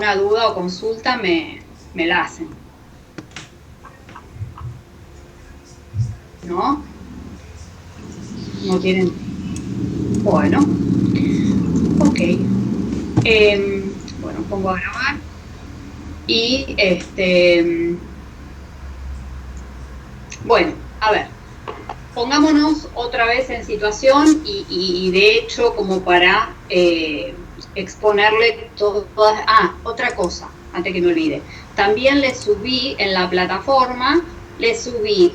alguna duda o consulta me la hacen. ¿No? ¿No quieren? Bueno. Ok. Bueno, pongo a grabar. Y bueno, a ver. Pongámonos otra vez en situación y de hecho como para exponerle todas... otra cosa, antes que me olvide. También les subí en la plataforma, les subí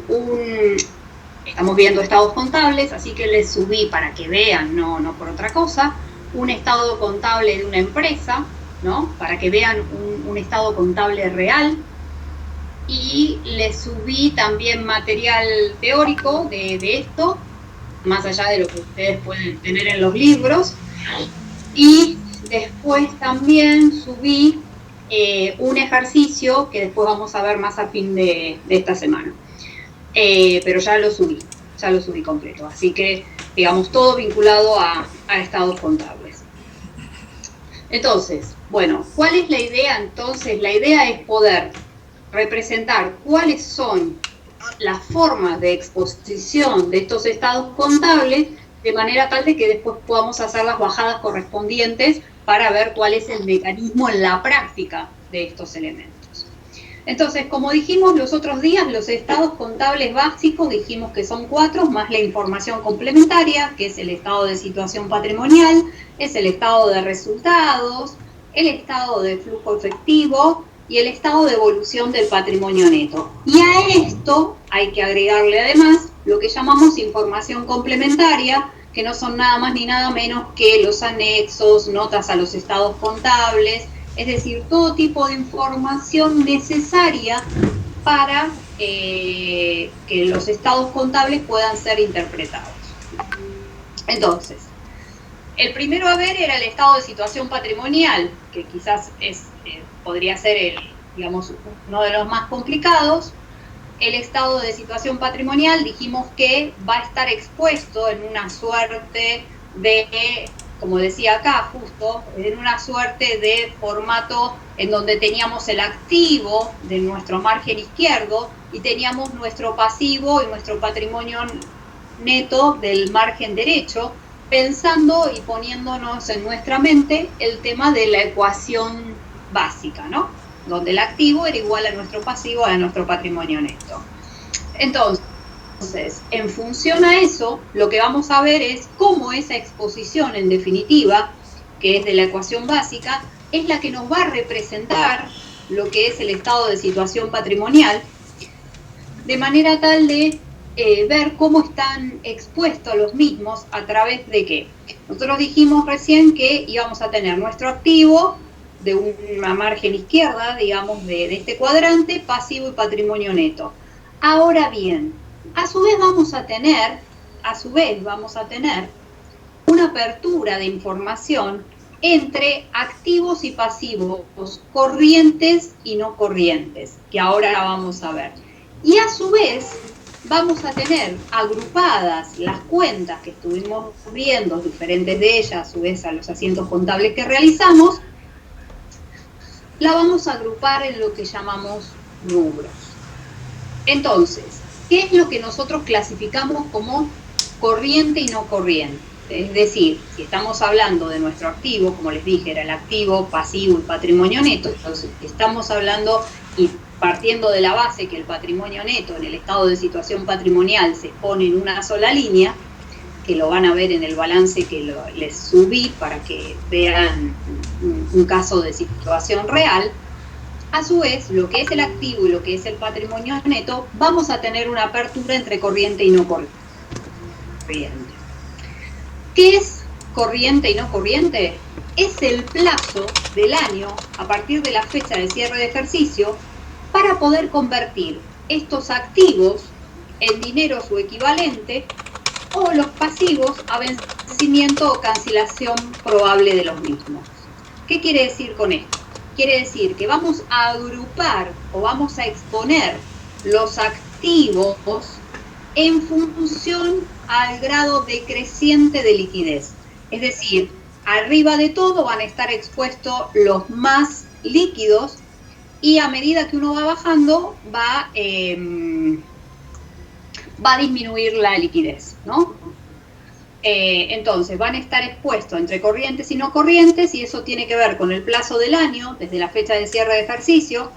estamos viendo estados contables, así que les subí para que vean, no por otra cosa, un estado contable de una empresa, ¿no? Para que vean un estado contable real. Y les subí también material teórico de esto, más allá de lo que ustedes pueden tener en los libros. Y después también subí un ejercicio que después vamos a ver más a fin de esta semana. Pero ya lo subí completo. Así que, digamos, todo vinculado a estados contables. Entonces, bueno, ¿cuál es la idea entonces? La idea es poder representar cuáles son las formas de exposición de estos estados contables de manera tal de que después podamos hacer las bajadas correspondientes para ver cuál es el mecanismo en la práctica de estos elementos. Entonces, como dijimos los otros días, los estados contables básicos dijimos que son 4, más la información complementaria, que es el estado de situación patrimonial, es el estado de resultados, el estado de flujo efectivo y el estado de evolución del patrimonio neto. Y a esto hay que agregarle además lo que llamamos información complementaria, que no son nada más ni nada menos que los anexos, notas a los estados contables, es decir, todo tipo de información necesaria para que los estados contables puedan ser interpretados. Entonces, el primero a ver era el estado de situación patrimonial, que quizás podría ser digamos, uno de los más complicados. El estado de situación patrimonial dijimos que va a estar expuesto en una suerte de, como decía acá justo, en una suerte de formato en donde teníamos el activo de nuestro margen izquierdo y teníamos nuestro pasivo y nuestro patrimonio neto del margen derecho, pensando y poniéndonos en nuestra mente el tema de la ecuación básica, ¿no? Donde el activo era igual a nuestro pasivo, a nuestro patrimonio neto. Entonces, en función a eso, lo que vamos a ver es cómo esa exposición, en definitiva, que es de la ecuación básica, es la que nos va a representar lo que es el estado de situación patrimonial, de manera tal de ver cómo están expuestos los mismos a través de qué. Nosotros dijimos recién que íbamos a tener nuestro activo de una margen izquierda, digamos, de este cuadrante, pasivo y patrimonio neto. Ahora bien, a su vez vamos a tener una apertura de información entre activos y pasivos, corrientes y no corrientes, que ahora vamos a ver. Y a su vez vamos a tener agrupadas las cuentas que estuvimos viendo, diferentes de ellas, a su vez a los asientos contables que realizamos, la vamos a agrupar en lo que llamamos rubros. Entonces, ¿qué es lo que nosotros clasificamos como corriente y no corriente? Es decir, si estamos hablando de nuestro activo, como les dije, era el activo, pasivo y patrimonio neto, entonces estamos hablando y partiendo de la base que el patrimonio neto en el estado de situación patrimonial se pone en una sola línea, que lo van a ver en el balance que les subí para que vean un caso de situación real. A su vez, lo que es el activo y lo que es el patrimonio neto, vamos a tener una apertura entre corriente y no corriente. ¿Qué es corriente y no corriente? Es el plazo del año, a partir de la fecha de cierre de ejercicio, para poder convertir estos activos en dinero su equivalente o los pasivos a vencimiento o cancelación probable de los mismos. ¿Qué quiere decir con esto? Quiere decir que vamos a agrupar o vamos a exponer los activos en función al grado decreciente de liquidez. Es decir, arriba de todo van a estar expuestos los más líquidos, y a medida que uno va bajando va a disminuir la liquidez, ¿no? Entonces van a estar expuestos entre corrientes y no corrientes, y eso tiene que ver con el plazo del año, desde la fecha de cierre de ejercicio,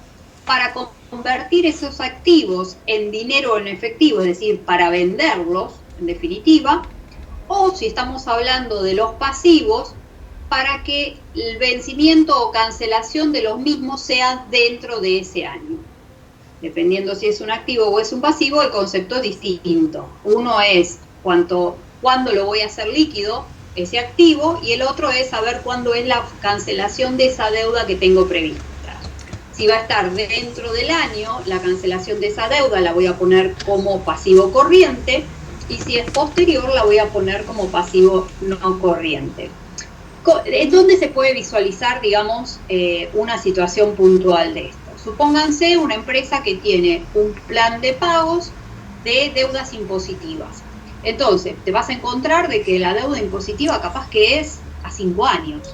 para convertir esos activos en dinero en efectivo, es decir, para venderlos, en definitiva, o si estamos hablando de los pasivos, para que el vencimiento o cancelación de los mismos sea dentro de ese año. Dependiendo si es un activo o es un pasivo, el concepto es distinto. Uno es cuándo lo voy a hacer líquido, ese activo, y el otro es saber cuándo es la cancelación de esa deuda que tengo prevista. Si va a estar dentro del año, la cancelación de esa deuda la voy a poner como pasivo corriente, y si es posterior, la voy a poner como pasivo no corriente. ¿Dónde se puede visualizar, digamos, una situación puntual de esto? Supónganse una empresa que tiene un plan de pagos de deudas impositivas. Entonces, te vas a encontrar de que la deuda impositiva capaz que es a 5 años.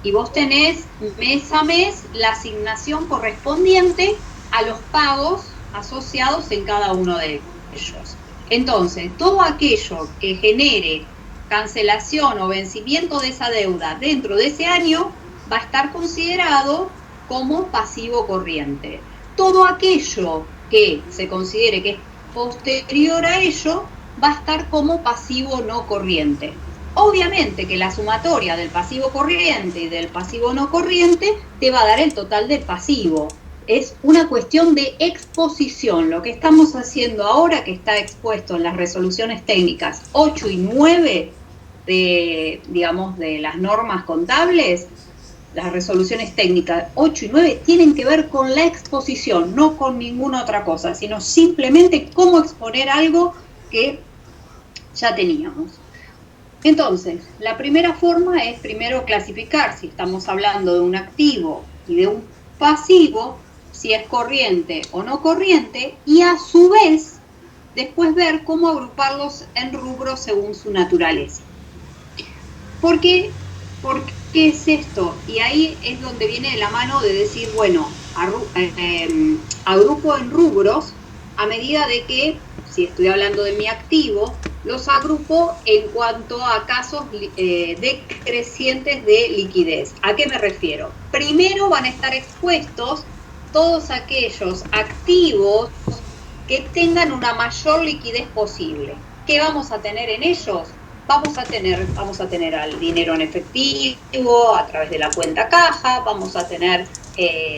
Y vos tenés mes a mes la asignación correspondiente a los pagos asociados en cada uno de ellos. Entonces, todo aquello que genere cancelación o vencimiento de esa deuda dentro de ese año va a estar considerado como pasivo corriente. Todo aquello que se considere que es posterior a ello va a estar como pasivo no corriente. Obviamente que la sumatoria del pasivo corriente y del pasivo no corriente te va a dar el total del pasivo. Es una cuestión de exposición. Lo que estamos haciendo ahora, que está expuesto en las resoluciones técnicas 8 y 9 de las normas contables, las resoluciones técnicas 8 y 9 tienen que ver con la exposición, no con ninguna otra cosa, sino simplemente cómo exponer algo que ya teníamos. Entonces, la primera forma es primero clasificar si estamos hablando de un activo y de un pasivo, si es corriente o no corriente, y a su vez después ver cómo agruparlos en rubros según su naturaleza. ¿Por qué es esto? Y ahí es donde viene de la mano de decir, bueno, agrupo en rubros a medida de que, si estoy hablando de mi activo, los agrupo en cuanto a casos decrecientes de liquidez. ¿A qué me refiero? Primero van a estar expuestos todos aquellos activos que tengan una mayor liquidez posible. ¿Qué vamos a tener en ellos? Vamos a tener al dinero en efectivo a través de la cuenta caja, vamos a tener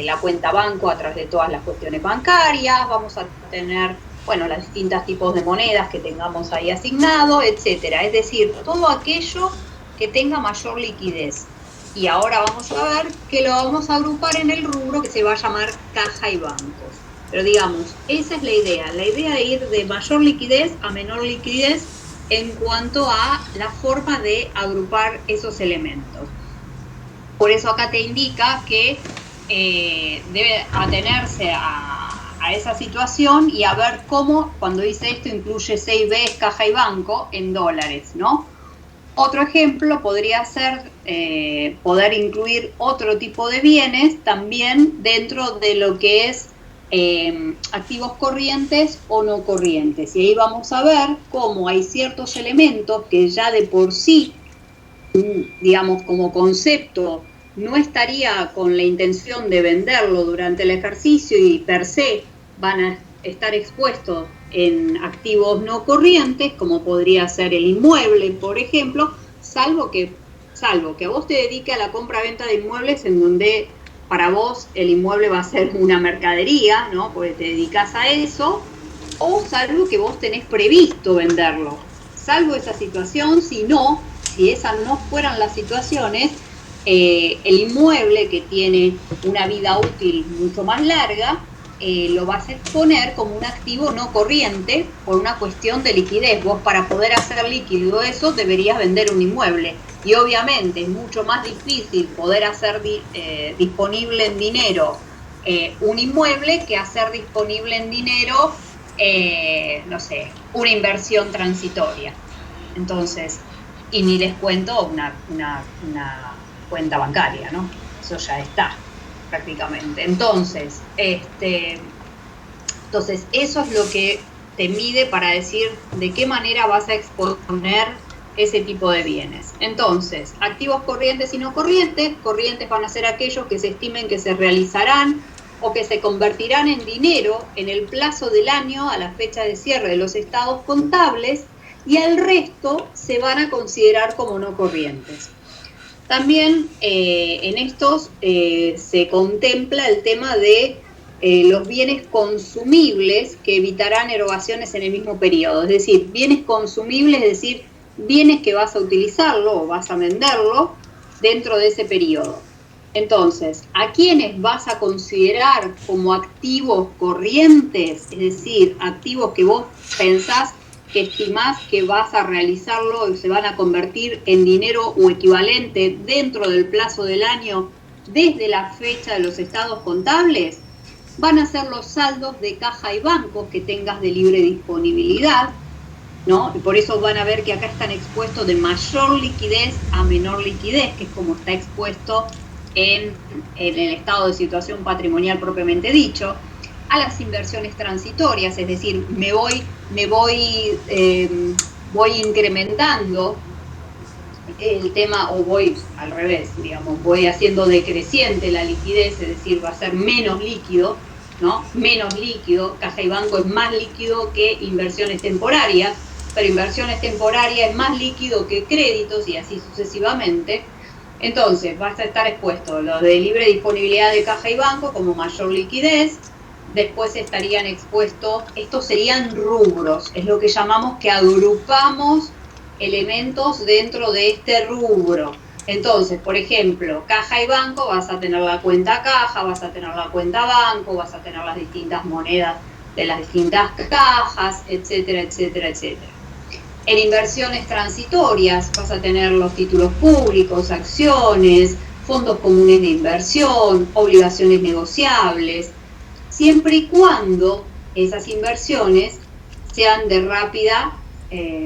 la cuenta banco a través de todas las cuestiones bancarias, vamos a tener, bueno, los distintos tipos de monedas que tengamos ahí asignado, etcétera. Es decir, todo aquello que tenga mayor liquidez. Y ahora vamos a ver que lo vamos a agrupar en el rubro que se va a llamar caja y bancos. Pero digamos, esa es la idea de ir de mayor liquidez a menor liquidez en cuanto a la forma de agrupar esos elementos. Por eso acá te indica que debe atenerse a esa situación y a ver cómo, cuando dice esto, incluye 6Bs, caja y banco en dólares, ¿no? Otro ejemplo podría ser poder incluir otro tipo de bienes también dentro de lo que es activos corrientes o no corrientes. Y ahí vamos a ver cómo hay ciertos elementos que ya de por sí, digamos, como concepto, no estaría con la intención de venderlo durante el ejercicio y per se van a estar expuestos en activos no corrientes, como podría ser el inmueble, por ejemplo, salvo que a vos te dediques a la compra-venta de inmuebles en donde para vos el inmueble va a ser una mercadería, ¿no? Porque te dedicas a eso, o salvo que vos tenés previsto venderlo. Salvo esa situación, si esas no fueran las situaciones, el inmueble, que tiene una vida útil mucho más larga, lo vas a exponer como un activo no corriente por una cuestión de liquidez. Vos, para poder hacer líquido eso, deberías vender un inmueble. Y obviamente es mucho más difícil poder hacer disponible en dinero un inmueble que hacer disponible en dinero, no sé, una inversión transitoria. Entonces, y ni les cuento una cuenta bancaria, ¿no? Eso ya está. prácticamente. Entonces, entonces, eso es lo que te mide para decir de qué manera vas a exponer ese tipo de bienes. Entonces, activos corrientes y no corrientes. Corrientes van a ser aquellos que se estimen que se realizarán o que se convertirán en dinero en el plazo del año a la fecha de cierre de los estados contables, y el resto se van a considerar como no corrientes. También en estos se contempla el tema de los bienes consumibles que evitarán erogaciones en el mismo periodo. Es decir, bienes consumibles, es decir, bienes que vas a utilizarlo o vas a venderlo dentro de ese periodo. Entonces, ¿a quiénes vas a considerar como activos corrientes? Es decir, activos que vos pensás, que estimás que vas a realizarlo y se van a convertir en dinero o equivalente dentro del plazo del año desde la fecha de los estados contables. Van a ser los saldos de caja y banco que tengas de libre disponibilidad, ¿no? Y por eso van a ver que acá están expuestos de mayor liquidez a menor liquidez, que es como está expuesto en el estado de situación patrimonial propiamente dicho. A las inversiones transitorias, es decir, voy incrementando el tema, o voy al revés, digamos, voy haciendo decreciente la liquidez, es decir, va a ser menos líquido, ¿no? Menos líquido. Caja y banco es más líquido que inversiones temporarias, pero inversiones temporarias es más líquido que créditos, y así sucesivamente. Entonces, vas a estar expuesto los de libre disponibilidad de caja y banco como mayor liquidez. Después estarían expuestos, estos serían rubros, es lo que llamamos que agrupamos elementos dentro de este rubro. Entonces, por ejemplo, caja y banco, vas a tener la cuenta caja, vas a tener la cuenta banco, vas a tener las distintas monedas de las distintas cajas, etcétera, etcétera, etcétera. En inversiones transitorias vas a tener los títulos públicos, acciones, fondos comunes de inversión, obligaciones negociables, siempre y cuando esas inversiones sean de rápida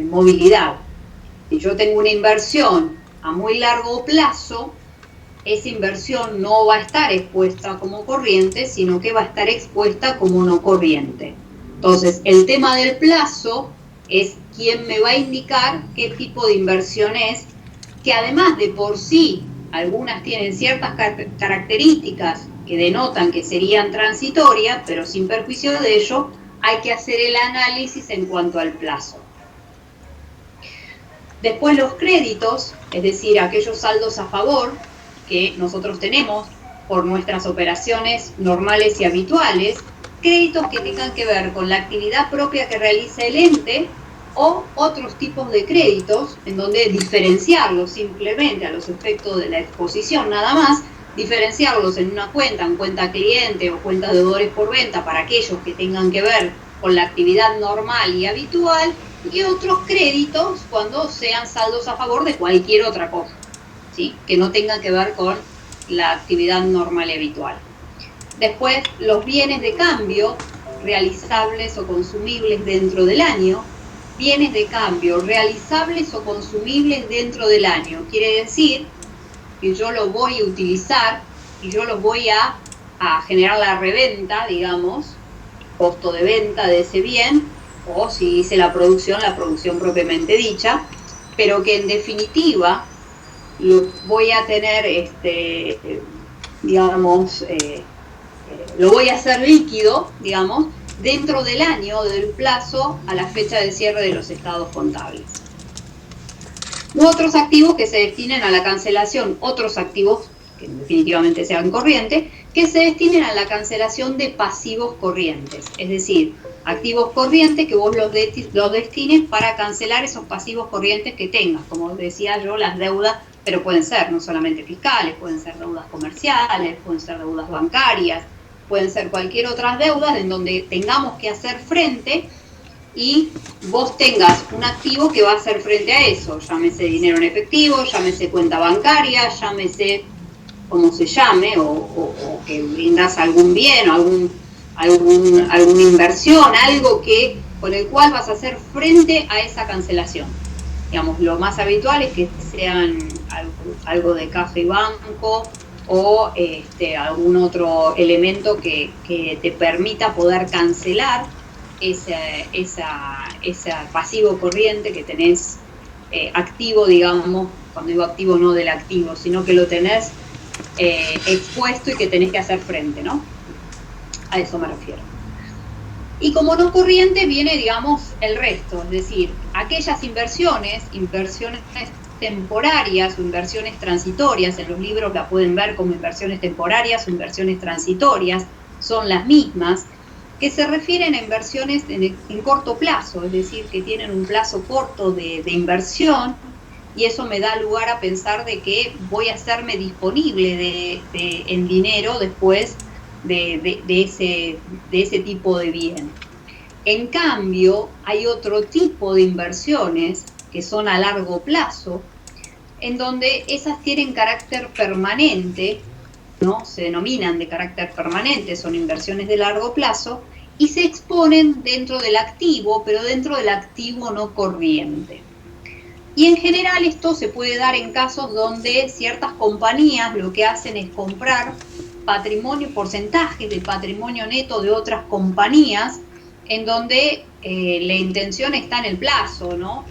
movilidad. Si yo tengo una inversión a muy largo plazo, esa inversión no va a estar expuesta como corriente, sino que va a estar expuesta como no corriente. Entonces, el tema del plazo es quien me va a indicar qué tipo de inversión es, que además de por sí, algunas tienen ciertas características que denotan que serían transitorias, pero sin perjuicio de ello, hay que hacer el análisis en cuanto al plazo. Después los créditos, es decir, aquellos saldos a favor que nosotros tenemos por nuestras operaciones normales y habituales, créditos que tengan que ver con la actividad propia que realiza el ente o otros tipos de créditos, en donde diferenciarlos simplemente a los efectos de la exposición nada más, diferenciarlos en cuenta cliente o cuenta de deudores por venta para aquellos que tengan que ver con la actividad normal y habitual, y otros créditos cuando sean saldos a favor de cualquier otra cosa, ¿sí? Que no tengan que ver con la actividad normal y habitual. Después, los bienes de cambio realizables o consumibles dentro del año. Bienes de cambio realizables o consumibles dentro del año quiere decir que yo los voy a utilizar y yo los voy a generar la reventa, digamos, costo de venta de ese bien, o si hice la producción propiamente dicha, pero que en definitiva lo voy a tener, digamos, lo voy a hacer líquido, digamos, dentro del año, del plazo a la fecha de cierre de los estados contables. U otros activos que se destinen a la cancelación, otros activos que definitivamente sean corrientes, que se destinen a la cancelación de pasivos corrientes, es decir, activos corrientes que vos los destines para cancelar esos pasivos corrientes que tengas, como decía yo, las deudas, pero pueden ser no solamente fiscales, pueden ser deudas comerciales, pueden ser deudas bancarias, pueden ser cualquier otra deuda en donde tengamos que hacer frente y vos tengas un activo que va a hacer frente a eso, llámese dinero en efectivo, llámese cuenta bancaria, llámese como se llame, o que brindas algún bien, o alguna inversión, algo que con el cual vas a hacer frente a esa cancelación. Digamos, lo más habitual es que sean algo de caja y banco, o algún otro elemento que te permita poder cancelar ese pasivo corriente que tenés activo, digamos, cuando digo activo no del activo, sino que lo tenés expuesto y que tenés que hacer frente, ¿no? A eso me refiero. Y como no corriente viene, digamos, el resto, es decir, aquellas inversiones temporarias o inversiones transitorias, en los libros la pueden ver como inversiones temporarias o inversiones transitorias, son las mismas, que se refieren a inversiones en corto plazo, es decir, que tienen un plazo corto de inversión, y eso me da lugar a pensar de que voy a hacerme disponible en dinero después de ese tipo de bien. En cambio, hay otro tipo de inversiones que son a largo plazo, en donde esas tienen carácter permanente, ¿no? Se denominan de carácter permanente, son inversiones de largo plazo, y se exponen dentro del activo, pero dentro del activo no corriente. Y en general esto se puede dar en casos donde ciertas compañías lo que hacen es comprar patrimonio, porcentajes del patrimonio neto de otras compañías, en donde la intención está en el plazo, ¿no?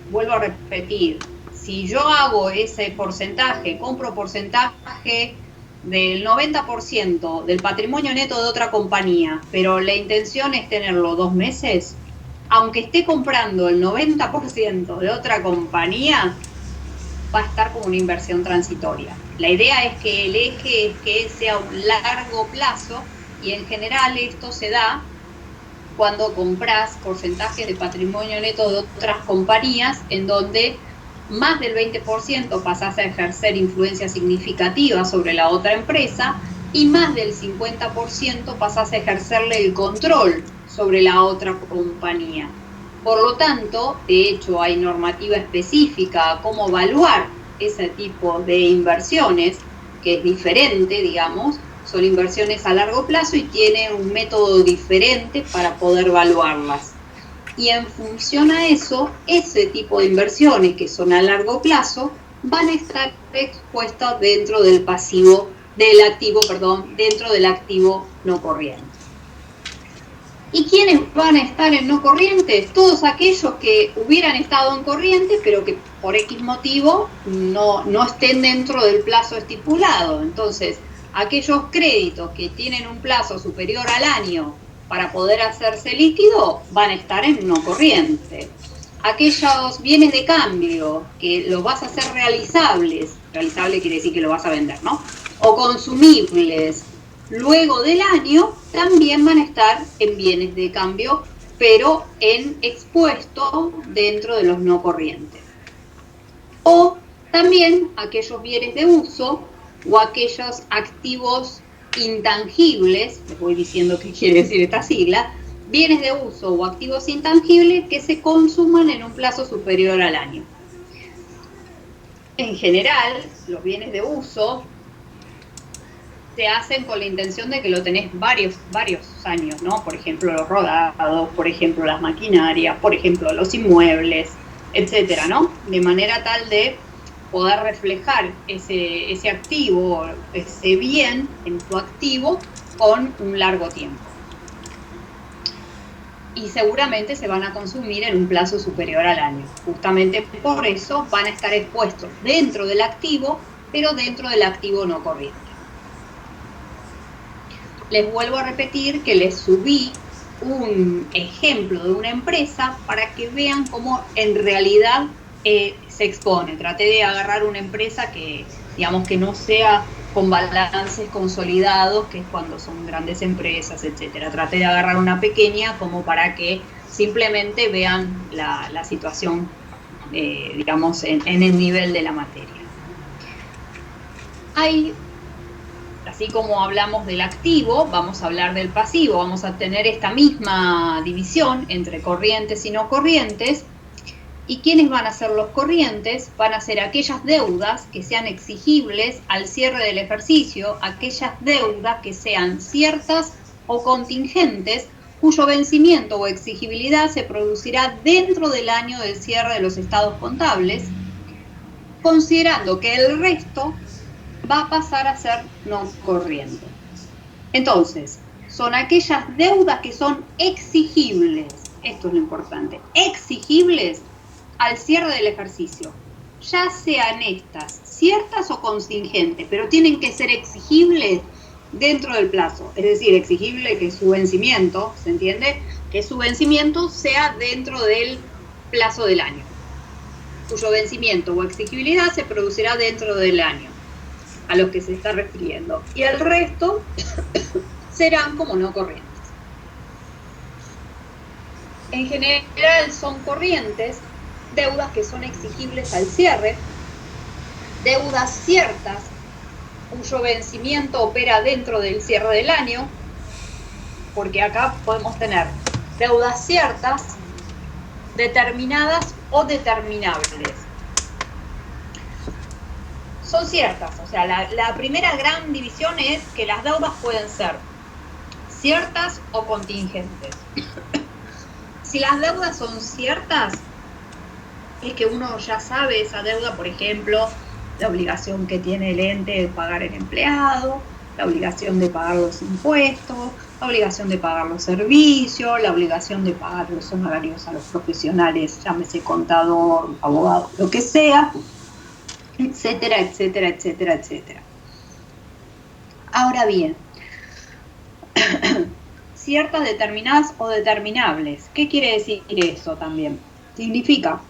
Vuelvo a repetir, si yo hago ese porcentaje, compro porcentaje del 90% del patrimonio neto de otra compañía, pero la intención es tenerlo 2 meses, aunque esté comprando el 90% de otra compañía, va a estar como una inversión transitoria. La idea es que el eje es que sea un largo plazo, y en general esto se da cuando compras porcentajes de patrimonio neto de otras compañías en donde más del 20% pasás a ejercer influencia significativa sobre la otra empresa y más del 50% pasás a ejercerle el control sobre la otra compañía. Por lo tanto, de hecho, hay normativa específica a cómo evaluar ese tipo de inversiones, que es diferente, digamos, son inversiones a largo plazo y tiene un método diferente para poder evaluarlas. Y en función a eso, ese tipo de inversiones que son a largo plazo van a estar expuestas dentro del dentro del activo no corriente. ¿Y quiénes van a estar en no corriente? Todos aquellos que hubieran estado en corriente, pero que por X motivo no estén dentro del plazo estipulado. Entonces, aquellos créditos que tienen un plazo superior al año para poder hacerse líquido van a estar en no corriente. Aquellos bienes de cambio que los vas a hacer realizables, realizable quiere decir que lo vas a vender, ¿no? O consumibles luego del año, también van a estar en bienes de cambio, pero en expuesto dentro de los no corrientes. O también aquellos bienes de uso o aquellos activos intangibles, les voy diciendo qué quiere decir esta sigla, bienes de uso o activos intangibles que se consuman en un plazo superior al año. En general, los bienes de uso se hacen con la intención de que lo tenés varios años, ¿no? Por ejemplo, los rodados, por ejemplo, las maquinarias, por ejemplo, los inmuebles, etcétera, ¿no? De manera tal de poder reflejar ese activo, ese bien en tu activo con un largo tiempo. Y seguramente se van a consumir en un plazo superior al año. Justamente por eso van a estar expuestos dentro del activo, pero dentro del activo no corriente. Les vuelvo a repetir que les subí un ejemplo de una empresa para que vean cómo en realidad se expone. Traté de agarrar una empresa que, digamos, que no sea con balances consolidados, que es cuando son grandes empresas, etcétera. Traté de agarrar una pequeña como para que simplemente vean la situación, digamos, en el nivel de la materia. Así como hablamos del activo, vamos a hablar del pasivo. Vamos a tener esta misma división entre corrientes y no corrientes. ¿Y quiénes van a ser los corrientes? Van a ser aquellas deudas que sean exigibles al cierre del ejercicio, aquellas deudas que sean ciertas o contingentes, cuyo vencimiento o exigibilidad se producirá dentro del año del cierre de los estados contables, considerando que el resto va a pasar a ser no corriente. Entonces, son aquellas deudas que son exigibles, esto es lo importante, exigibles al cierre del ejercicio, ya sean estas ciertas o contingentes, pero tienen que ser exigibles dentro del plazo, es decir, exigible que su vencimiento, ¿se entiende? Que su vencimiento sea dentro del plazo del año, cuyo vencimiento o exigibilidad se producirá dentro del año a los que se está refiriendo, y el resto serán como no corrientes. En general son corrientes deudas que son exigibles al cierre, deudas ciertas cuyo vencimiento opera dentro del cierre del año, porque acá podemos tener deudas ciertas, determinadas o determinables. Son ciertas, o sea, la primera gran división es que las deudas pueden ser ciertas o contingentes. Si las deudas son ciertas, es que uno ya sabe esa deuda, por ejemplo, la obligación que tiene el ente de pagar el empleado, la obligación de pagar los impuestos, la obligación de pagar los servicios, la obligación de pagar los honorarios a los profesionales, llámese contador, abogado, lo que sea, etcétera, etcétera, etcétera, etcétera. Ahora bien, ciertas, determinadas o determinables. ¿Qué quiere decir eso también? Significa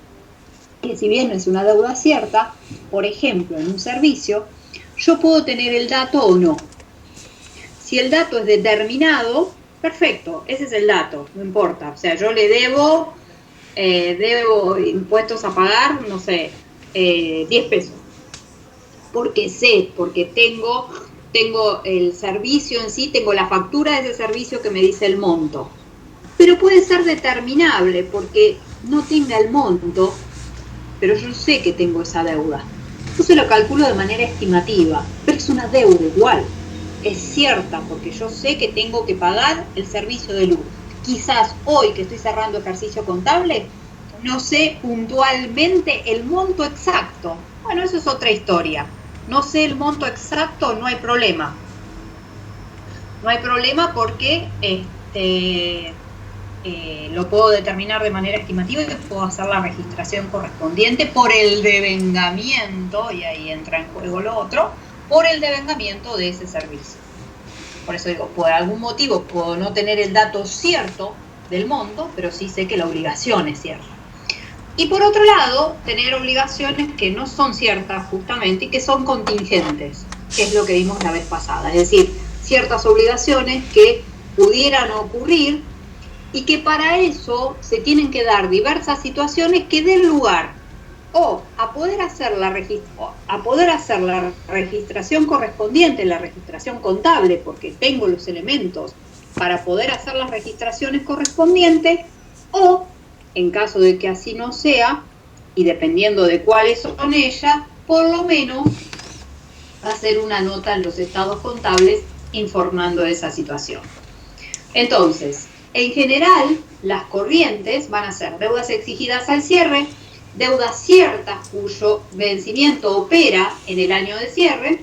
que si bien es una deuda cierta, por ejemplo, en un servicio, yo puedo tener el dato o no. Si el dato es determinado, perfecto, ese es el dato, no importa. O sea, yo le debo impuestos a pagar, no sé, 10 pesos. Porque sé, porque tengo el servicio en sí, tengo la factura de ese servicio que me dice el monto. Pero puede ser determinable porque no tenga el monto, pero yo sé que tengo esa deuda. Entonces lo calculo de manera estimativa, pero es una deuda igual. Es cierta porque yo sé que tengo que pagar el servicio de luz. Quizás hoy que estoy cerrando ejercicio contable, no sé puntualmente el monto exacto. Bueno, eso es otra historia. No sé el monto exacto, no hay problema. No hay problema porque lo puedo determinar de manera estimativa y puedo hacer la registración correspondiente por el devengamiento, y ahí entra en juego lo otro, por el devengamiento de ese servicio. Por eso digo, por algún motivo puedo no tener el dato cierto del monto, pero sí sé que la obligación es cierta. Y por otro lado, tener obligaciones que no son ciertas justamente y que son contingentes, que es lo que vimos la vez pasada. Es decir, ciertas obligaciones que pudieran ocurrir y que para eso se tienen que dar diversas situaciones que den lugar o a poder hacer la registración correspondiente, la registración contable, porque tengo los elementos para poder hacer las registraciones correspondientes, o en caso de que así no sea, y dependiendo de cuáles son ellas, por lo menos hacer una nota en los estados contables informando de esa situación. Entonces, en general, las corrientes van a ser deudas exigidas al cierre, deudas ciertas cuyo vencimiento opera en el año de cierre,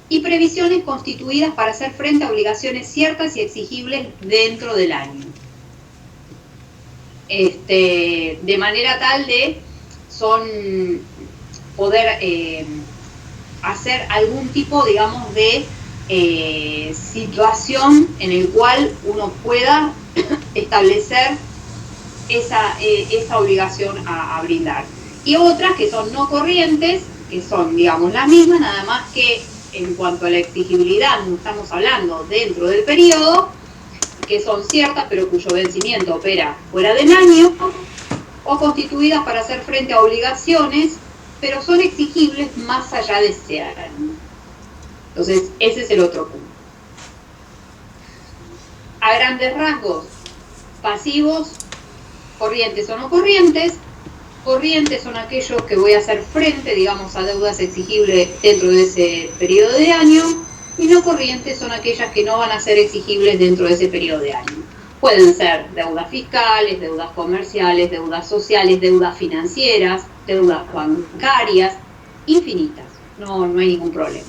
y previsiones constituidas para hacer frente a obligaciones ciertas y exigibles dentro del año. De manera tal de poder hacer algún tipo, digamos, de situación en el cual uno pueda establecer esa obligación a brindar. Y otras que son no corrientes, que son, digamos, las mismas, nada más que en cuanto a la exigibilidad, no estamos hablando dentro del periodo, que son ciertas pero cuyo vencimiento opera fuera del año, o constituidas para hacer frente a obligaciones, pero son exigibles más allá de ese año. Entonces, ese es el otro punto. A grandes rasgos, pasivos, corrientes o no corrientes. Corrientes son aquellos que voy a hacer frente, digamos, a deudas exigibles dentro de ese periodo de año, y no corrientes son aquellas que no van a ser exigibles dentro de ese periodo de año. Pueden ser deudas fiscales, deudas comerciales, deudas sociales, deudas financieras, deudas bancarias, infinitas, no hay ningún problema.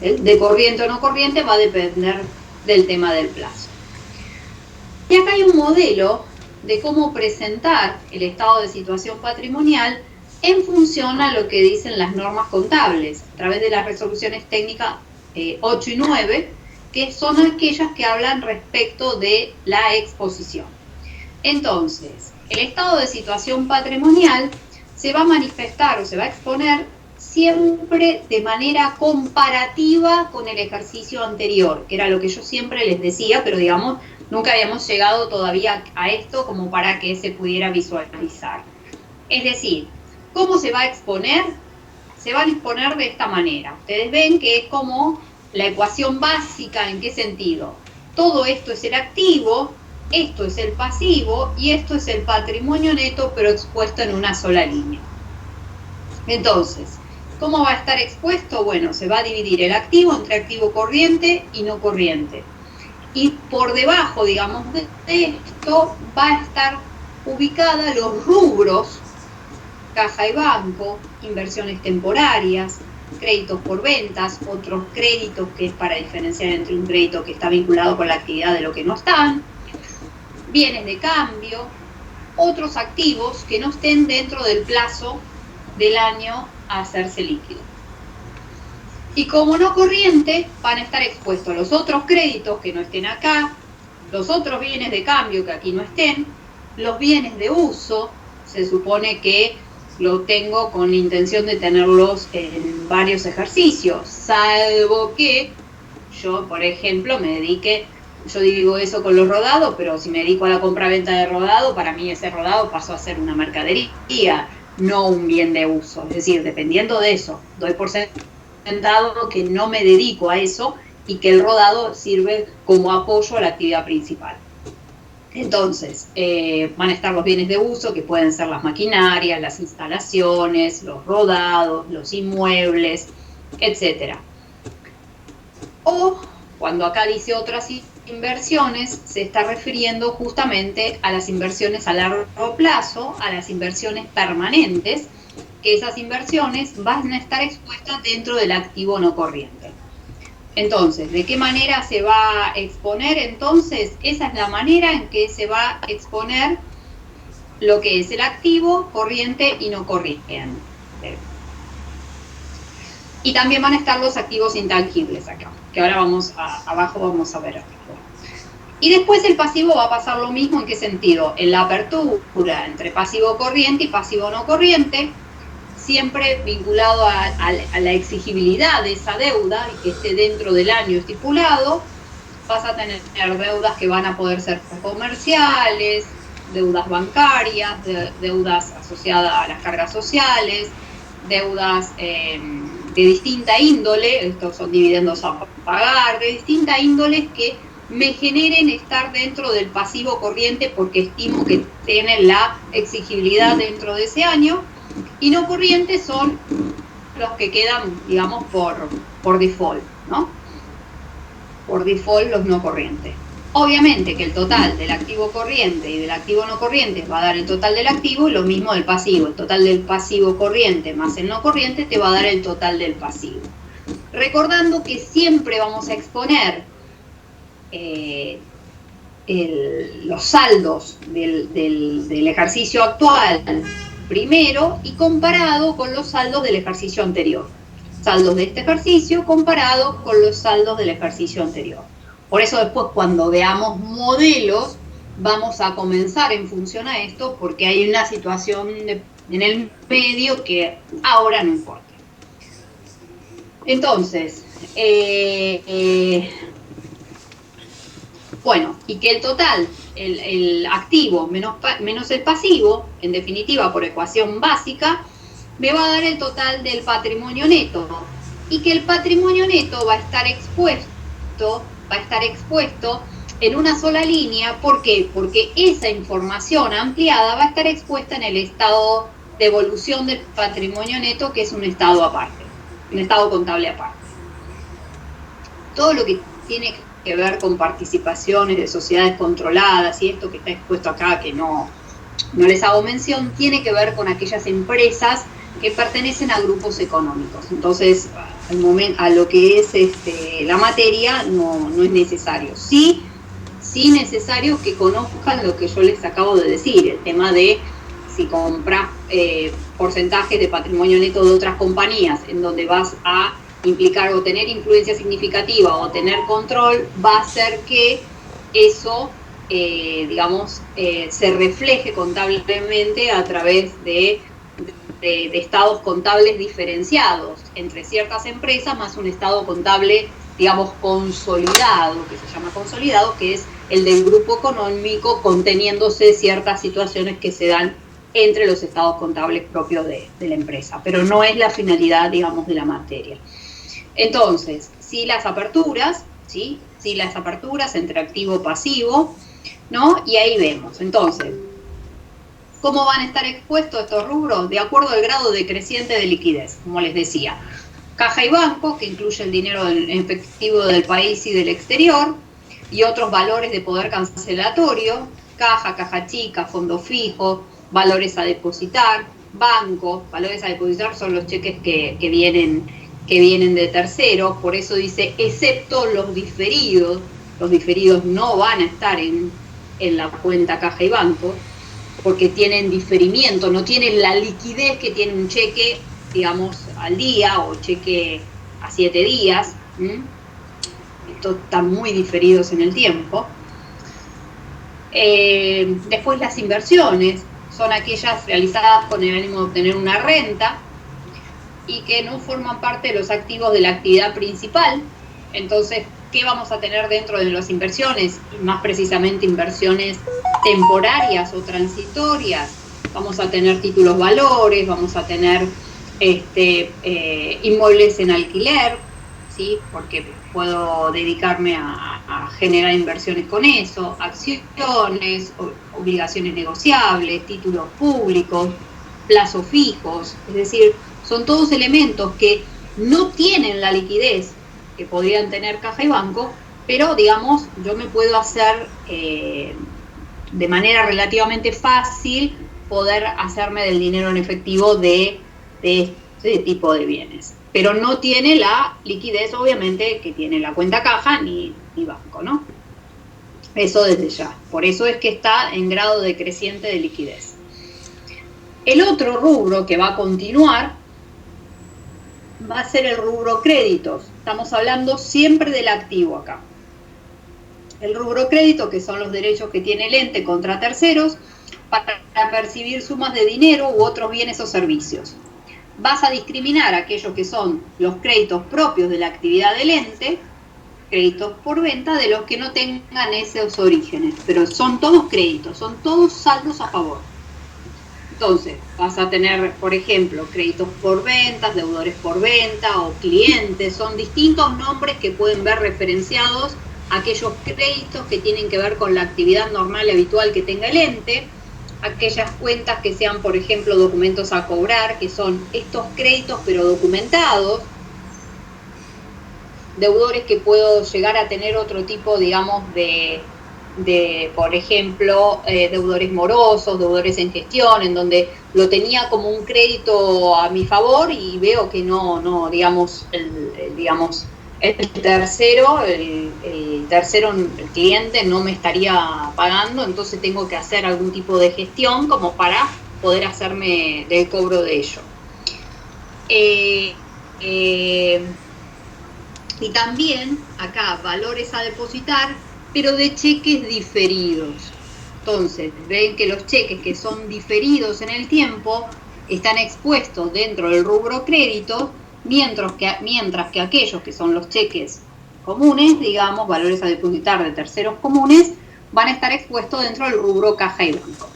de corriente o no corriente va a depender del tema del plazo. Y acá hay un modelo de cómo presentar el estado de situación patrimonial en función a lo que dicen las normas contables, a través de las resoluciones técnicas 8 y 9, que son aquellas que hablan respecto de la exposición. Entonces, el estado de situación patrimonial se va a manifestar o se va a exponer siempre de manera comparativa con el ejercicio anterior, que era lo que yo siempre les decía, pero digamos, nunca habíamos llegado todavía a esto como para que se pudiera visualizar. Es decir, ¿cómo se va a exponer? Se va a exponer de esta manera. Ustedes ven que es como la ecuación básica. ¿En qué sentido? Todo esto es el activo, esto es el pasivo y esto es el patrimonio neto, pero expuesto en una sola línea. Entonces, ¿cómo va a estar expuesto? Bueno, se va a dividir el activo entre activo corriente y no corriente. Y por debajo, digamos, de esto va a estar ubicada los rubros: caja y banco, inversiones temporarias, créditos por ventas, otros créditos, que es para diferenciar entre un crédito que está vinculado con la actividad de lo que no están, bienes de cambio, otros activos que no estén dentro del plazo del año a hacerse líquido. Y como no corriente, van a estar expuestos los otros créditos que no estén acá, los otros bienes de cambio que aquí no estén, los bienes de uso, se supone que lo tengo con la intención de tenerlos en varios ejercicios, salvo que yo, por ejemplo, me dedique, yo digo eso con los rodados, pero si me dedico a la compra-venta de rodado, para mí ese rodado pasó a ser una mercadería, no un bien de uso. Es decir, dependiendo de eso, doy por sentado que no me dedico a eso y que el rodado sirve como apoyo a la actividad principal. Entonces, van a estar los bienes de uso, que pueden ser las maquinarias, las instalaciones, los rodados, los inmuebles, etc. O, cuando acá dice otras inversiones, se está refiriendo justamente a las inversiones a largo plazo, a las inversiones permanentes, que esas inversiones van a estar expuestas dentro del activo no corriente. Entonces, ¿de qué manera se va a exponer? Entonces, esa es la manera en que se va a exponer lo que es el activo corriente y no corriente. Y también van a estar los activos intangibles acá, que ahora abajo vamos a ver. Y después el pasivo va a pasar lo mismo. ¿En qué sentido? En la apertura entre pasivo corriente y pasivo no corriente, siempre vinculado a la exigibilidad de esa deuda y que esté dentro del año estipulado. Vas a tener deudas que van a poder ser comerciales, deudas bancarias, deudas asociadas a las cargas sociales, deudas de distinta índole, estos son dividendos a pagar, de distinta índole que me generen estar dentro del pasivo corriente porque estimo que tienen la exigibilidad dentro de ese año. Y no corrientes son los que quedan, digamos, por default, ¿no? Por default los no corrientes. Obviamente que el total del activo corriente y del activo no corriente va a dar el total del activo, y lo mismo del pasivo. El total del pasivo corriente más el no corriente te va a dar el total del pasivo. Recordando que siempre vamos a exponer los saldos del ejercicio actual primero y comparado con los saldos del ejercicio anterior. Saldos de este ejercicio comparado con los saldos del ejercicio anterior. Por eso después, cuando veamos modelos, vamos a comenzar en función a esto, porque hay una situación en el medio que ahora no importa. Entonces, bueno, y que el total, el activo menos el pasivo, en definitiva por ecuación básica, me va a dar el total del patrimonio neto. Y que el patrimonio neto va a estar expuesto en una sola línea. ¿Por qué? Porque esa información ampliada va a estar expuesta en el estado de evolución del patrimonio neto, que es un estado aparte, un estado contable aparte. Todo lo que tiene que ver con participaciones de sociedades controladas y esto que está expuesto acá, que no les hago mención, tiene que ver con aquellas empresas que pertenecen a grupos económicos. Entonces, a lo que es la materia no es necesario. Sí necesario que conozcan lo que yo les acabo de decir, el tema de si compras porcentajes de patrimonio neto de otras compañías en donde vas a implicar o tener influencia significativa o tener control, va a hacer que eso, se refleje contablemente a través de estados contables diferenciados entre ciertas empresas, más un estado contable, digamos, consolidado, que se llama consolidado, que es el del grupo económico, conteniéndose ciertas situaciones que se dan entre los estados contables propios de la empresa, pero no es la finalidad, digamos, de la materia. Entonces, sí las aperturas, ¿sí? Sí las aperturas entre activo-pasivo, ¿no? Y ahí vemos. Entonces, ¿cómo van a estar expuestos estos rubros? De acuerdo al grado decreciente de liquidez, como les decía. Caja y banco, que incluye el dinero en efectivo del país y del exterior, y otros valores de poder cancelatorio, caja chica, fondo fijo, valores a depositar, banco, valores a depositar son los cheques que vienen de terceros, por eso dice, excepto los diferidos no van a estar en la cuenta caja y banco, porque tienen diferimiento, no tienen la liquidez que tiene un cheque, digamos, al día o cheque a 7 días. Estos están muy diferidos en el tiempo. Después las inversiones son aquellas realizadas con el ánimo de obtener una renta y que no forman parte de los activos de la actividad principal. Entonces, ¿qué vamos a tener dentro de las inversiones? Más precisamente inversiones temporarias o transitorias. Vamos a tener títulos valores, vamos a tener inmuebles en alquiler, ¿sí? Porque puedo dedicarme a generar inversiones con eso, acciones, obligaciones negociables, títulos públicos, plazos fijos, es decir, son todos elementos que no tienen la liquidez que podrían tener caja y banco, pero digamos, yo me puedo hacer de manera relativamente fácil poder hacerme del dinero en efectivo de este tipo de bienes. Pero no tiene la liquidez, obviamente, que tiene la cuenta caja ni banco, ¿no? Eso desde ya. Por eso es que está en grado decreciente de liquidez. El otro rubro que va a continuar va a ser el rubro créditos. Estamos hablando siempre del activo acá. El rubro crédito, que son los derechos que tiene el ente contra terceros para percibir sumas de dinero u otros bienes o servicios. Vas a discriminar aquellos que son los créditos propios de la actividad del ente, créditos por venta, de los que no tengan esos orígenes, pero son todos créditos, son todos saldos a favor. Entonces, vas a tener, por ejemplo, créditos por ventas, deudores por venta o clientes, son distintos nombres que pueden ver referenciados a aquellos créditos que tienen que ver con la actividad normal y habitual que tenga el ente, aquellas cuentas que sean, por ejemplo, documentos a cobrar, que son estos créditos pero documentados, deudores que puedo llegar a tener otro tipo, digamos, de por ejemplo, deudores morosos, deudores en gestión, en donde lo tenía como un crédito a mi favor y veo que no, digamos, el tercero, el cliente no me estaría pagando, entonces tengo que hacer algún tipo de gestión como para poder hacerme del cobro de ello. Y también acá valores a depositar, pero de cheques diferidos. Entonces, ven que los cheques que son diferidos en el tiempo están expuestos dentro del rubro crédito, mientras que aquellos que son los cheques comunes, digamos, valores a depositar de terceros comunes, van a estar expuestos dentro del rubro caja y banco.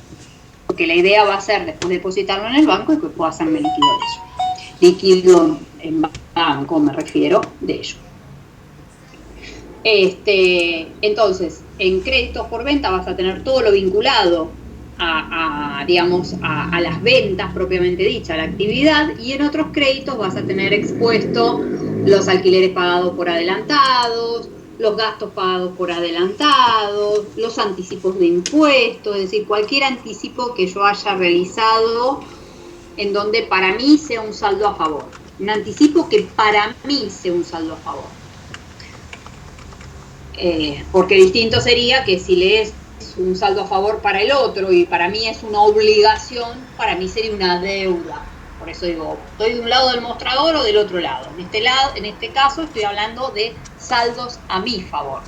Porque la idea va a ser después depositarlo en el banco y que pueda hacerme líquido de ello. Líquido en banco me refiero de ello. Entonces, en créditos por venta vas a tener todo lo vinculado a las ventas propiamente dicha, a la actividad, y en otros créditos vas a tener expuesto los alquileres pagados por adelantados, los gastos pagados por adelantados, los anticipos de impuestos, es decir, cualquier anticipo que yo haya realizado en donde para mí sea un saldo a favor. Un anticipo que para mí sea un saldo a favor. Porque distinto sería que si le es un saldo a favor para el otro y para mí es una obligación, para mí sería una deuda. Por eso digo, ¿estoy de un lado del mostrador o del otro lado? En este caso estoy hablando de saldos a mi favor.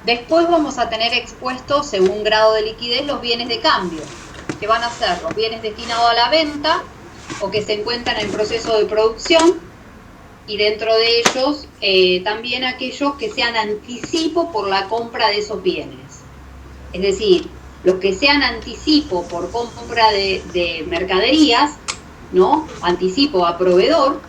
Después vamos a tener expuestos, según grado de liquidez, los bienes de cambio, que van a ser los bienes destinados a la venta o que se encuentran en proceso de producción, y dentro de ellos también aquellos que sean anticipo por la compra de esos bienes. Es decir, los que sean anticipo por compra de mercaderías, ¿no? Anticipo a proveedor,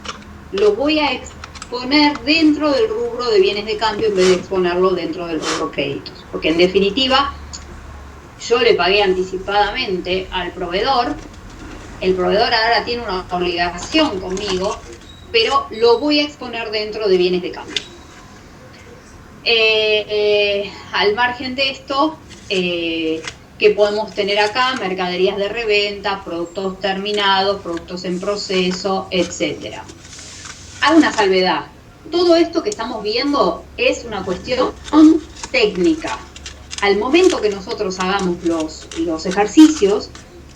los voy a exponer dentro del rubro de bienes de cambio en vez de exponerlo dentro del rubro créditos. Porque en definitiva, yo le pagué anticipadamente al proveedor, el proveedor ahora tiene una obligación conmigo, pero lo voy a exponer dentro de bienes de cambio. Al margen de esto, que podemos tener acá, mercaderías de reventa, productos terminados, productos en proceso, etc. Hay una salvedad. Todo esto que estamos viendo es una cuestión técnica. Al momento que nosotros hagamos los ejercicios,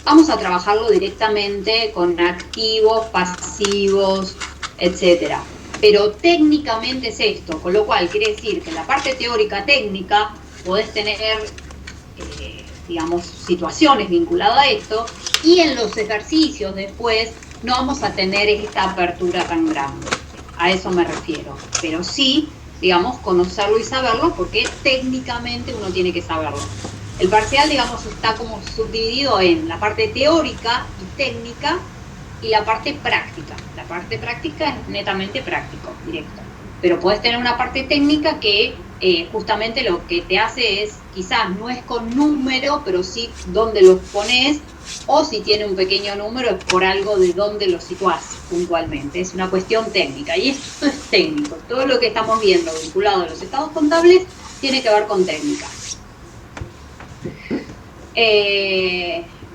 vamos a trabajarlo directamente con activos, pasivos, etcétera. Pero técnicamente es esto, con lo cual quiere decir que en la parte teórica técnica podés tener, digamos, situaciones vinculadas a esto, y en los ejercicios después no vamos a tener esta apertura tan grande. A eso me refiero. Pero sí, digamos, conocerlo y saberlo, porque técnicamente uno tiene que saberlo. El parcial, digamos, está como subdividido en la parte teórica y técnica y la parte práctica. La parte práctica es netamente práctico, directo. Pero podés tener una parte técnica que justamente lo que te hace es, quizás no es con número, pero sí dónde los pones, o si tiene un pequeño número es por algo de dónde lo situás puntualmente. Es una cuestión técnica, y esto es técnico. Todo lo que estamos viendo vinculado a los estados contables tiene que ver con técnica.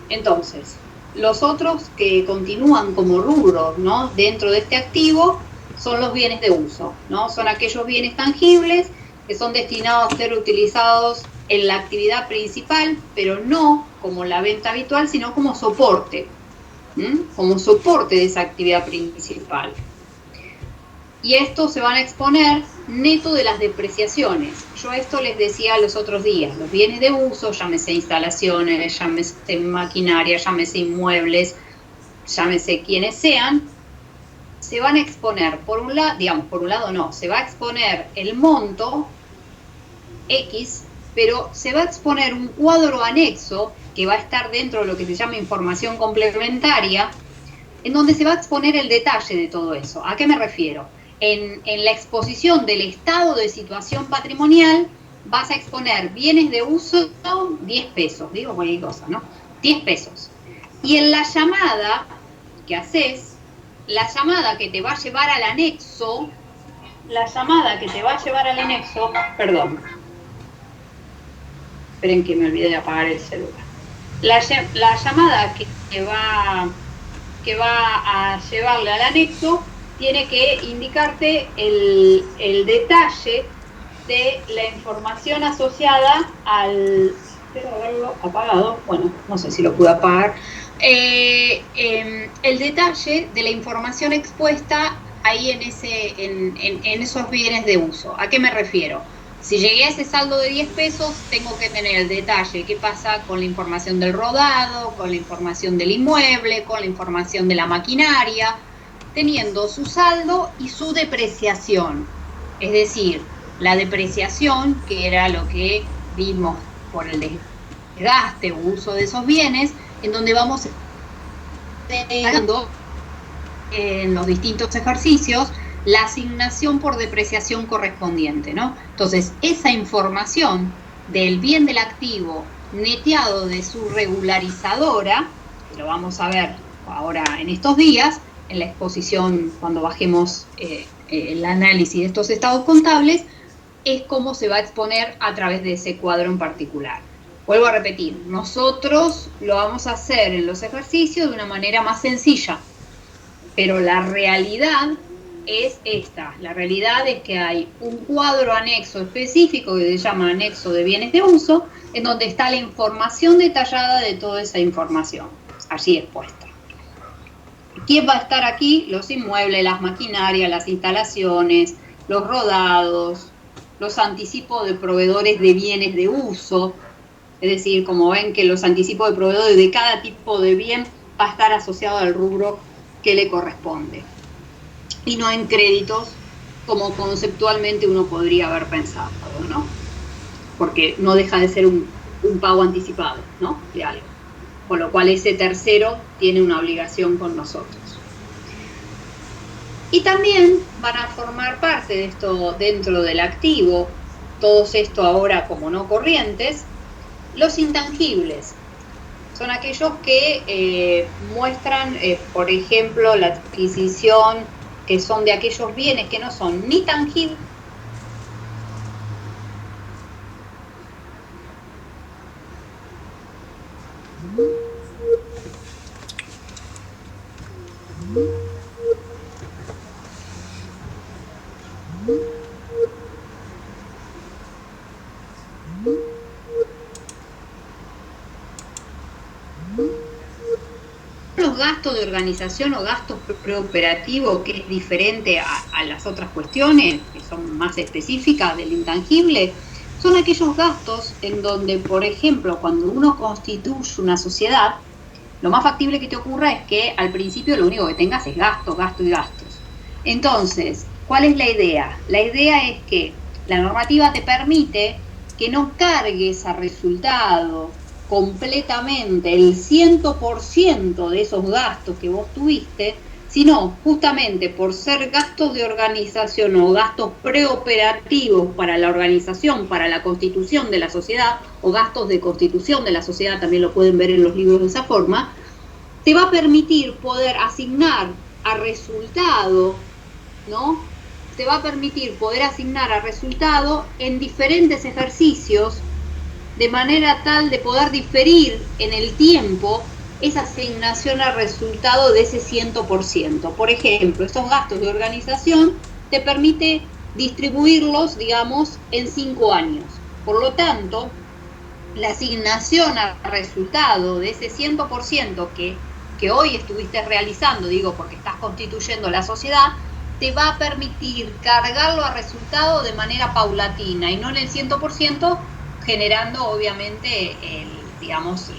Entonces, los otros que continúan como rubros, ¿no?, dentro de este activo son los bienes de uso, ¿no? Son aquellos bienes tangibles que son destinados a ser utilizados en la actividad principal, pero no como la venta habitual, sino como soporte, como soporte de esa actividad principal. Y estos se van a exponer neto de las depreciaciones. Yo esto les decía los otros días, los bienes de uso, llámese instalaciones, llámese maquinaria, llámese inmuebles, llámese quienes sean, se van a exponer, por un lado no, se va a exponer el monto X, pero se va a exponer un cuadro anexo que va a estar dentro de lo que se llama información complementaria, en donde se va a exponer el detalle de todo eso. ¿A qué me refiero? En la exposición del estado de situación patrimonial vas a exponer bienes de uso 10 pesos, digo cualquier cosa, ¿no? 10 pesos. Y en la llamada que haces, la llamada que te va a llevar al anexo, perdón, esperen que me olvidé de apagar el celular. La llamada que va a llevarle al anexo tiene que indicarte el detalle de la información asociada al... Espero haberlo apagado, bueno, no sé si lo pude apagar. El detalle de la información expuesta ahí en esos bienes de uso. ¿A qué me refiero? Si llegué a ese saldo de 10 pesos, tengo que tener el detalle. ¿Qué pasa con la información del rodado, con la información del inmueble, con la información de la maquinaria? Teniendo su saldo y su depreciación. Es decir, la depreciación, que era lo que vimos por el desgaste o uso de esos bienes, en donde vamos en los distintos ejercicios la asignación por depreciación correspondiente, ¿no? Entonces, esa información del bien del activo neteado de su regularizadora, que lo vamos a ver ahora en estos días, en la exposición cuando bajemos el análisis de estos estados contables, es cómo se va a exponer a través de ese cuadro en particular. Vuelvo a repetir, nosotros lo vamos a hacer en los ejercicios de una manera más sencilla, pero la realidad es esta. La realidad es que hay un cuadro anexo específico que se llama anexo de bienes de uso, en donde está la información detallada de toda esa información, allí expuesta. ¿Quién va a estar aquí? Los inmuebles, las maquinarias, las instalaciones, los rodados, los anticipos de proveedores de bienes de uso. Es decir, como ven que los anticipos de proveedores de cada tipo de bien va a estar asociado al rubro que le corresponde. Y no en créditos, como conceptualmente uno podría haber pensado, ¿no? Porque no deja de ser un pago anticipado, ¿no? De algo. Con lo cual ese tercero tiene una obligación con nosotros. Y también van a formar parte de esto dentro del activo, todos esto ahora como no corrientes, los intangibles. Son aquellos que muestran, por ejemplo, la adquisición, que son de aquellos bienes que no son ni tangibles, los gastos de organización o gastos preoperativos, que es diferente a las otras cuestiones, que son más específicas del intangible, son aquellos gastos en donde, por ejemplo, cuando uno constituye una sociedad, lo más factible que te ocurra es que al principio lo único que tengas es gasto, gasto y gastos. Entonces, ¿cuál es la idea? La idea es que la normativa te permite que no cargues a resultado completamente el 100% de esos gastos que vos tuviste, sino justamente por ser gastos de organización o gastos preoperativos para la organización, para la constitución de la sociedad, o gastos de constitución de la sociedad, también lo pueden ver en los libros de esa forma, te va a permitir poder asignar a resultado, ¿no? Te va a permitir poder asignar a resultado en diferentes ejercicios, de manera tal de poder diferir en el tiempo esa asignación a resultado de ese 100%. Por ejemplo, estos gastos de organización te permite distribuirlos, digamos, en 5 años. Por lo tanto, la asignación a resultado de ese 100% que hoy estuviste realizando, digo, porque estás constituyendo la sociedad, te va a permitir cargarlo a resultado de manera paulatina y no en el 100%, generando obviamente digamos,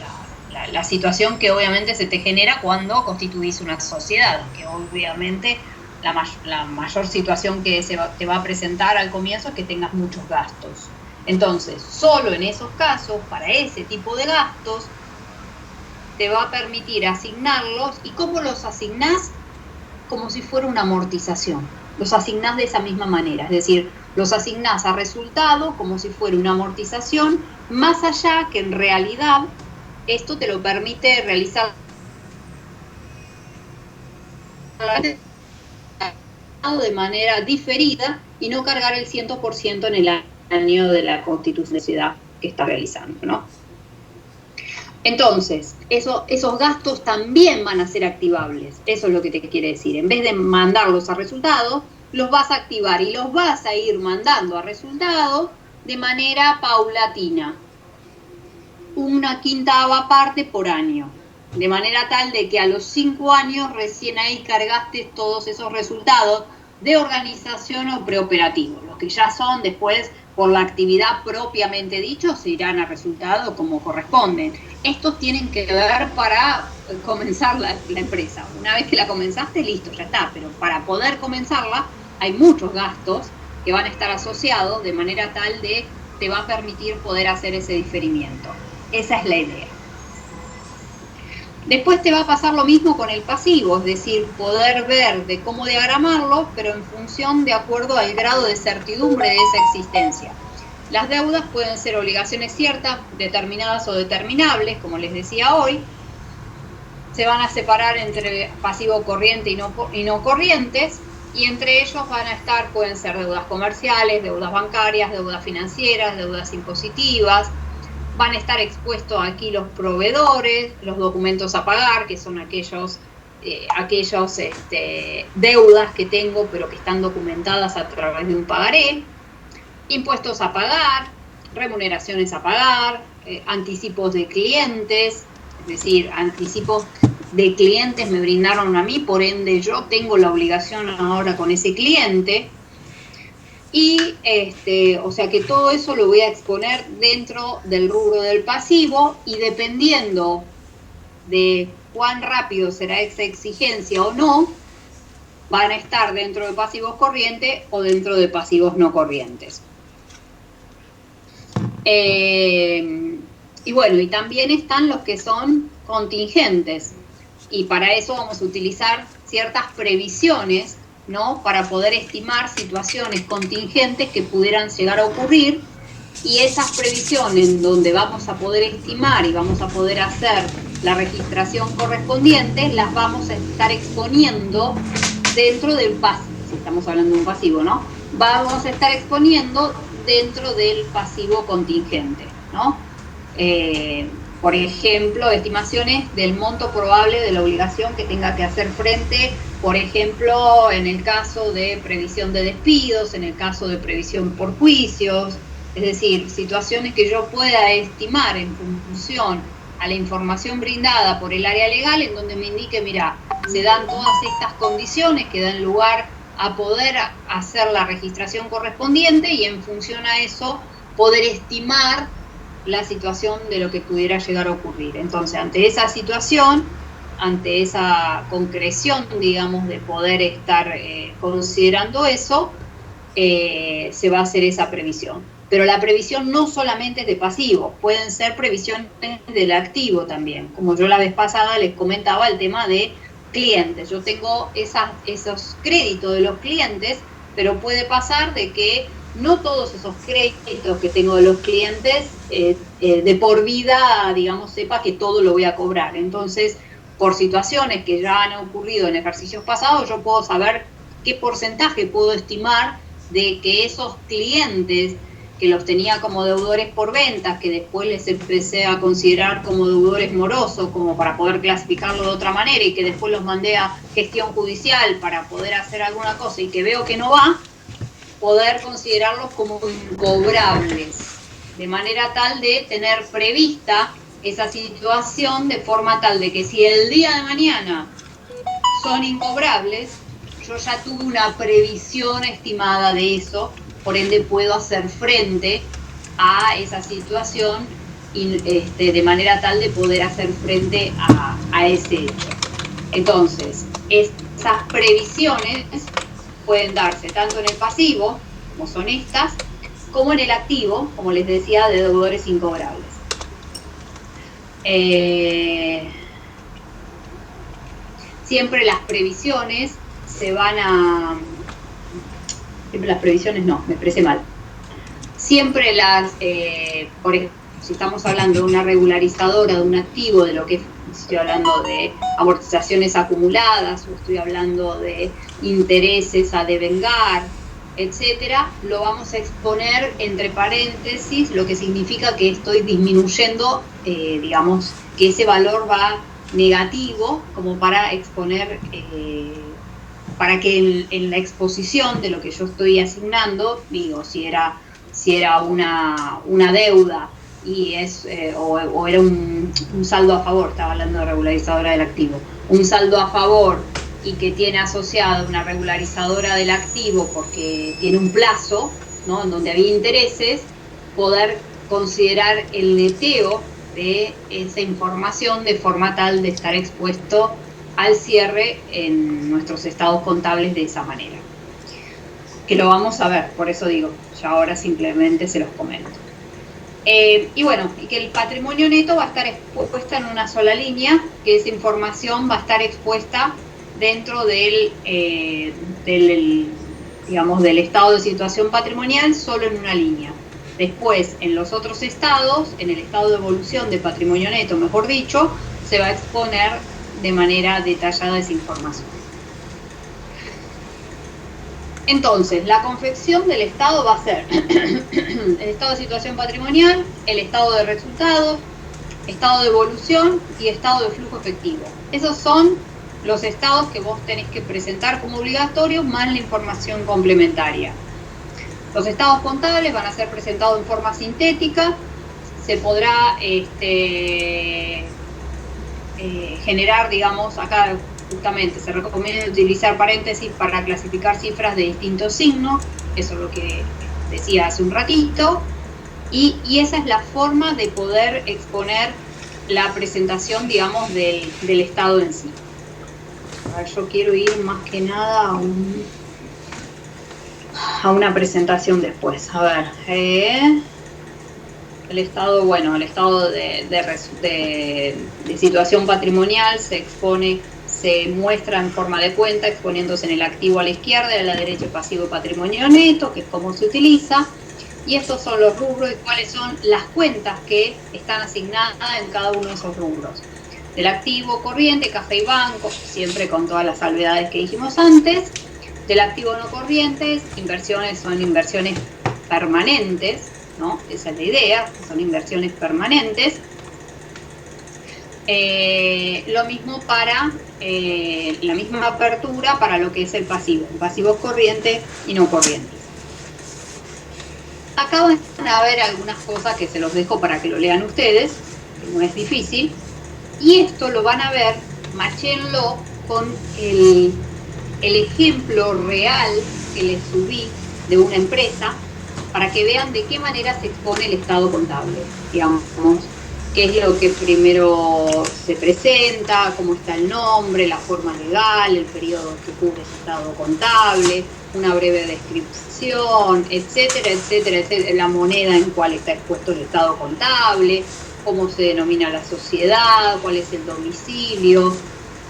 la situación que obviamente se te genera cuando constituís una sociedad, que obviamente la mayor situación que te va a presentar al comienzo es que tengas muchos gastos. Entonces, solo en esos casos, para ese tipo de gastos, te va a permitir asignarlos. ¿Y cómo los asignás? Como si fuera una amortización. Los asignás de esa misma manera, es decir, los asignás a resultado como si fuera una amortización, más allá que en realidad esto te lo permite realizar de manera diferida y no cargar el 100% en el año de la constitución de la sociedad que está realizando, ¿no? Entonces, esos gastos también van a ser activables. Eso es lo que te quiere decir. En vez de mandarlos a resultados, los vas a activar y los vas a ir mandando a resultados de manera paulatina. Una quintava parte por año. De manera tal de que a los 5 años recién ahí cargaste todos esos resultados de organización o preoperativo. Los que ya son después, por la actividad propiamente dicho, se irán a resultado como corresponden. Estos tienen que ver para comenzar la empresa. Una vez que la comenzaste, listo, ya está. Pero para poder comenzarla, hay muchos gastos que van a estar asociados de manera tal de te va a permitir poder hacer ese diferimiento. Esa es la idea. Después te va a pasar lo mismo con el pasivo, es decir, poder ver de cómo diagramarlo, pero en función de acuerdo al grado de certidumbre de esa existencia. Las deudas pueden ser obligaciones ciertas, determinadas o determinables, como les decía hoy. Se van a separar entre pasivo corriente y no corrientes, y entre ellos van a estar, pueden ser deudas comerciales, deudas bancarias, deudas financieras, deudas impositivas, Van a estar expuestos aquí los proveedores, los documentos a pagar, que son aquellos deudas que tengo, pero que están documentadas a través de un pagaré, impuestos a pagar, remuneraciones a pagar, anticipos de clientes, es decir, anticipos de clientes me brindaron a mí, por ende yo tengo la obligación ahora con ese cliente. Y, o sea que todo eso lo voy a exponer dentro del rubro del pasivo, y dependiendo de cuán rápido será esa exigencia o no, van a estar dentro de pasivos corrientes o dentro de pasivos no corrientes. Y bueno, y también están los que son contingentes, y para eso vamos a utilizar ciertas previsiones, ¿no? Para poder estimar situaciones contingentes que pudieran llegar a ocurrir, y esas previsiones donde vamos a poder estimar y vamos a poder hacer la registración correspondiente, las vamos a estar exponiendo dentro del pasivo, si estamos hablando de un pasivo, ¿no? Vamos a estar exponiendo dentro del pasivo contingente, ¿no? Por ejemplo, estimaciones del monto probable de la obligación que tenga que hacer frente, por ejemplo, en el caso de previsión de despidos, en el caso de previsión por juicios, es decir, situaciones que yo pueda estimar en función a la información brindada por el área legal, en donde me indique, mira, se dan todas estas condiciones que dan lugar a poder hacer la registración correspondiente, y en función a eso poder estimar la situación de lo que pudiera llegar a ocurrir. Entonces, ante esa situación, ante esa concreción, digamos, de poder estar considerando eso, se va a hacer esa previsión. Pero la previsión no solamente es de pasivo, pueden ser previsiones del activo también. Como yo la vez pasada les comentaba el tema de clientes. Yo tengo esos créditos de los clientes, pero puede pasar de que no todos esos créditos que tengo de los clientes de por vida, digamos, sepa que todo lo voy a cobrar. Entonces, por situaciones que ya han ocurrido en ejercicios pasados, yo puedo saber qué porcentaje puedo estimar de que esos clientes que los tenía como deudores por ventas, que después les empecé a considerar como deudores morosos, como para poder clasificarlo de otra manera, y que después los mandé a gestión judicial para poder hacer alguna cosa y que veo que no va, poder considerarlos como incobrables, de manera tal de tener prevista esa situación de forma tal de que si el día de mañana son incobrables, yo ya tuve una previsión estimada de eso, por ende puedo hacer frente a esa situación y, de manera tal de poder hacer frente a ese hecho. Entonces, esas previsiones pueden darse tanto en el pasivo, como son estas, como en el activo, como les decía, de deudores incobrables. Siempre las previsiones se van a... Siempre las previsiones no, me expresé mal. Siempre las, por ejemplo, si estamos hablando de una regularizadora de un activo, de lo que estoy hablando de amortizaciones acumuladas, o estoy hablando de intereses a devengar, etcétera, lo vamos a exponer entre paréntesis, lo que significa que estoy disminuyendo, digamos, que ese valor va negativo, como para exponer, para que en la exposición de lo que yo estoy asignando, digo, si era una deuda y o era un saldo a favor, estaba hablando de regularizadora del activo, un saldo a favor y que tiene asociado una regularizadora del activo porque tiene un plazo, ¿no?, en donde había intereses, poder considerar el neteo de esa información de forma tal de estar expuesto al cierre en nuestros estados contables de esa manera. Que lo vamos a ver, por eso digo, ya ahora simplemente se los comento. Y bueno, y que el patrimonio neto va a estar expuesta en una sola línea, que esa información va a estar expuesta dentro del estado de situación patrimonial, solo en una línea. Después, en los otros estados, en el estado de evolución de patrimonio neto, mejor dicho, se va a exponer de manera detallada esa información. Entonces, la confección del estado va a ser el estado de situación patrimonial, el estado de resultados, estado de evolución y estado de flujo efectivo. Esos son los estados que vos tenés que presentar como obligatorios, más la información complementaria. Los estados contables van a ser presentados en forma sintética, se podrá generar, digamos, acá justamente se recomienda utilizar paréntesis para clasificar cifras de distintos signos, eso es lo que decía hace un ratito, y esa es la forma de poder exponer la presentación, digamos, del estado en sí. A ver, yo quiero ir más que nada a una presentación después. A ver, el estado, bueno, el estado de situación patrimonial se expone, se muestra en forma de cuenta, exponiéndose en el activo a la izquierda y a la derecha el pasivo patrimonio neto, que es cómo se utiliza. Y estos son los rubros y cuáles son las cuentas que están asignadas en cada uno de esos rubros. Del activo corriente, caja y banco, siempre con todas las salvedades que dijimos antes. Del activo no corrientes, inversiones son inversiones permanentes, ¿no? Esa es la idea, son inversiones permanentes. Lo mismo para la misma apertura para lo que es el pasivo corriente y no corrientes. Acá van a ver algunas cosas que se los dejo para que lo lean ustedes, que no es difícil, y esto lo van a ver, machéenlo con el ejemplo real que les subí de una empresa, para que vean de qué manera se expone el estado contable, digamos, qué es lo que primero se presenta, cómo está el nombre, la forma legal, el periodo que cubre ese estado contable, una breve descripción, etcétera, etcétera, etcétera, la moneda en cual está expuesto el estado contable, cómo se denomina la sociedad, cuál es el domicilio,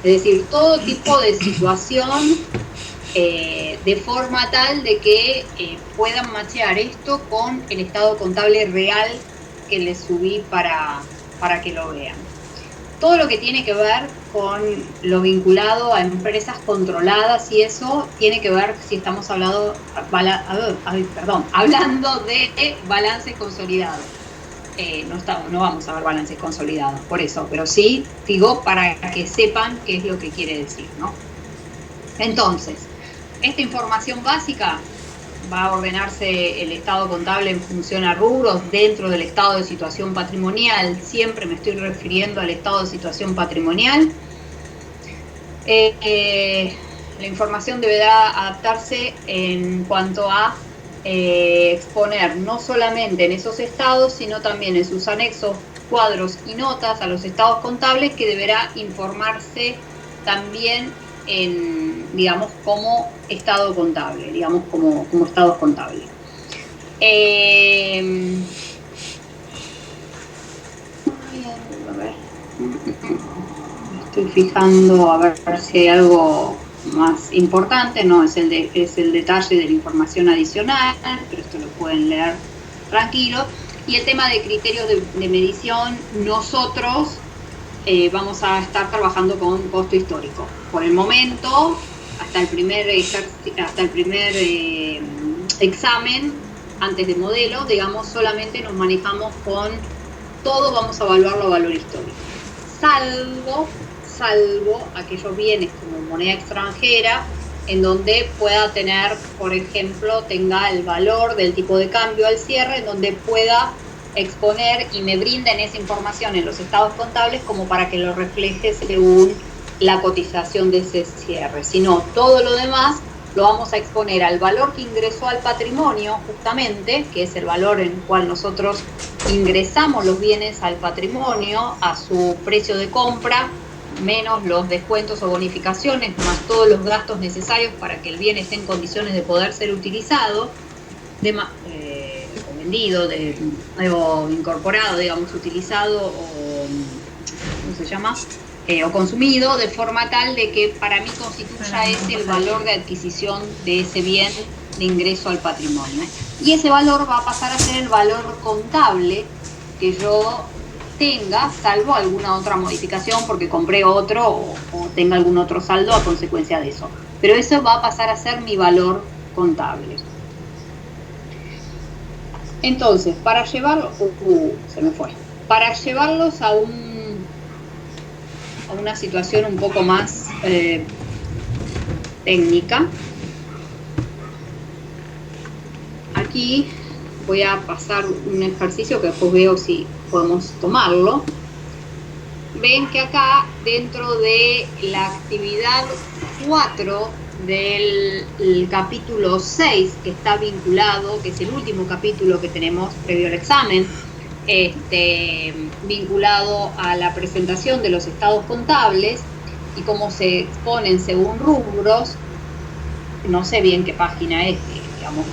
es decir, todo tipo de situación de forma tal de que puedan machear esto con el estado contable real que les subí para que lo vean. Todo lo que tiene que ver con lo vinculado a empresas controladas y eso tiene que ver si estamos hablando de balances consolidados. No vamos a ver balances consolidados, por eso, pero sí digo para que sepan qué es lo que quiere decir, ¿no? Entonces, esta información básica va a ordenarse el estado contable en función a rubros dentro del estado de situación patrimonial. Siempre me estoy refiriendo al estado de situación patrimonial. La información deberá adaptarse en cuanto a exponer no solamente en esos estados, sino también en sus anexos, cuadros y notas a los estados contables, que deberá informarse también en, digamos, como estado contable, digamos, como estados contables. A ver, estoy fijando a ver si hay algo más importante, no, es el detalle de la información adicional, pero esto lo pueden leer tranquilo. Y el tema de criterios de medición, nosotros vamos a estar trabajando con costo histórico. Por el momento, hasta el primer examen, antes de modelo, digamos, solamente nos manejamos con todo, vamos a evaluarlo a valor histórico. Salvo aquellos bienes como moneda extranjera, en donde pueda tener, por ejemplo, tenga el valor del tipo de cambio al cierre, en donde pueda exponer y me brinden esa información en los estados contables como para que lo refleje según la cotización de ese cierre. Si no, todo lo demás lo vamos a exponer al valor que ingresó al patrimonio, justamente, que es el valor en el cual nosotros ingresamos los bienes al patrimonio, a su precio de compra, menos los descuentos o bonificaciones, más todos los gastos necesarios para que el bien esté en condiciones de poder ser utilizado, o vendido, o incorporado, digamos, utilizado, o ¿cómo se llama? O consumido, de forma tal de que para mí constituya ese el valor de adquisición de ese bien de ingreso al patrimonio. Y ese valor va a pasar a ser el valor contable que yo tenga, salvo alguna otra modificación porque compré otro o tenga algún otro saldo a consecuencia de eso. Pero eso va a pasar a ser mi valor contables. Entonces, para llevarlo, se me fue. Para llevarlos a una situación un poco más técnica, aquí voy a pasar un ejercicio que después veo si podemos tomarlo. Ven que acá, dentro de la actividad 4 del capítulo 6, que está vinculado, que es el último capítulo que tenemos previo al examen, vinculado a la presentación de los estados contables y cómo se exponen según rubros, no sé bien qué página es, digamos,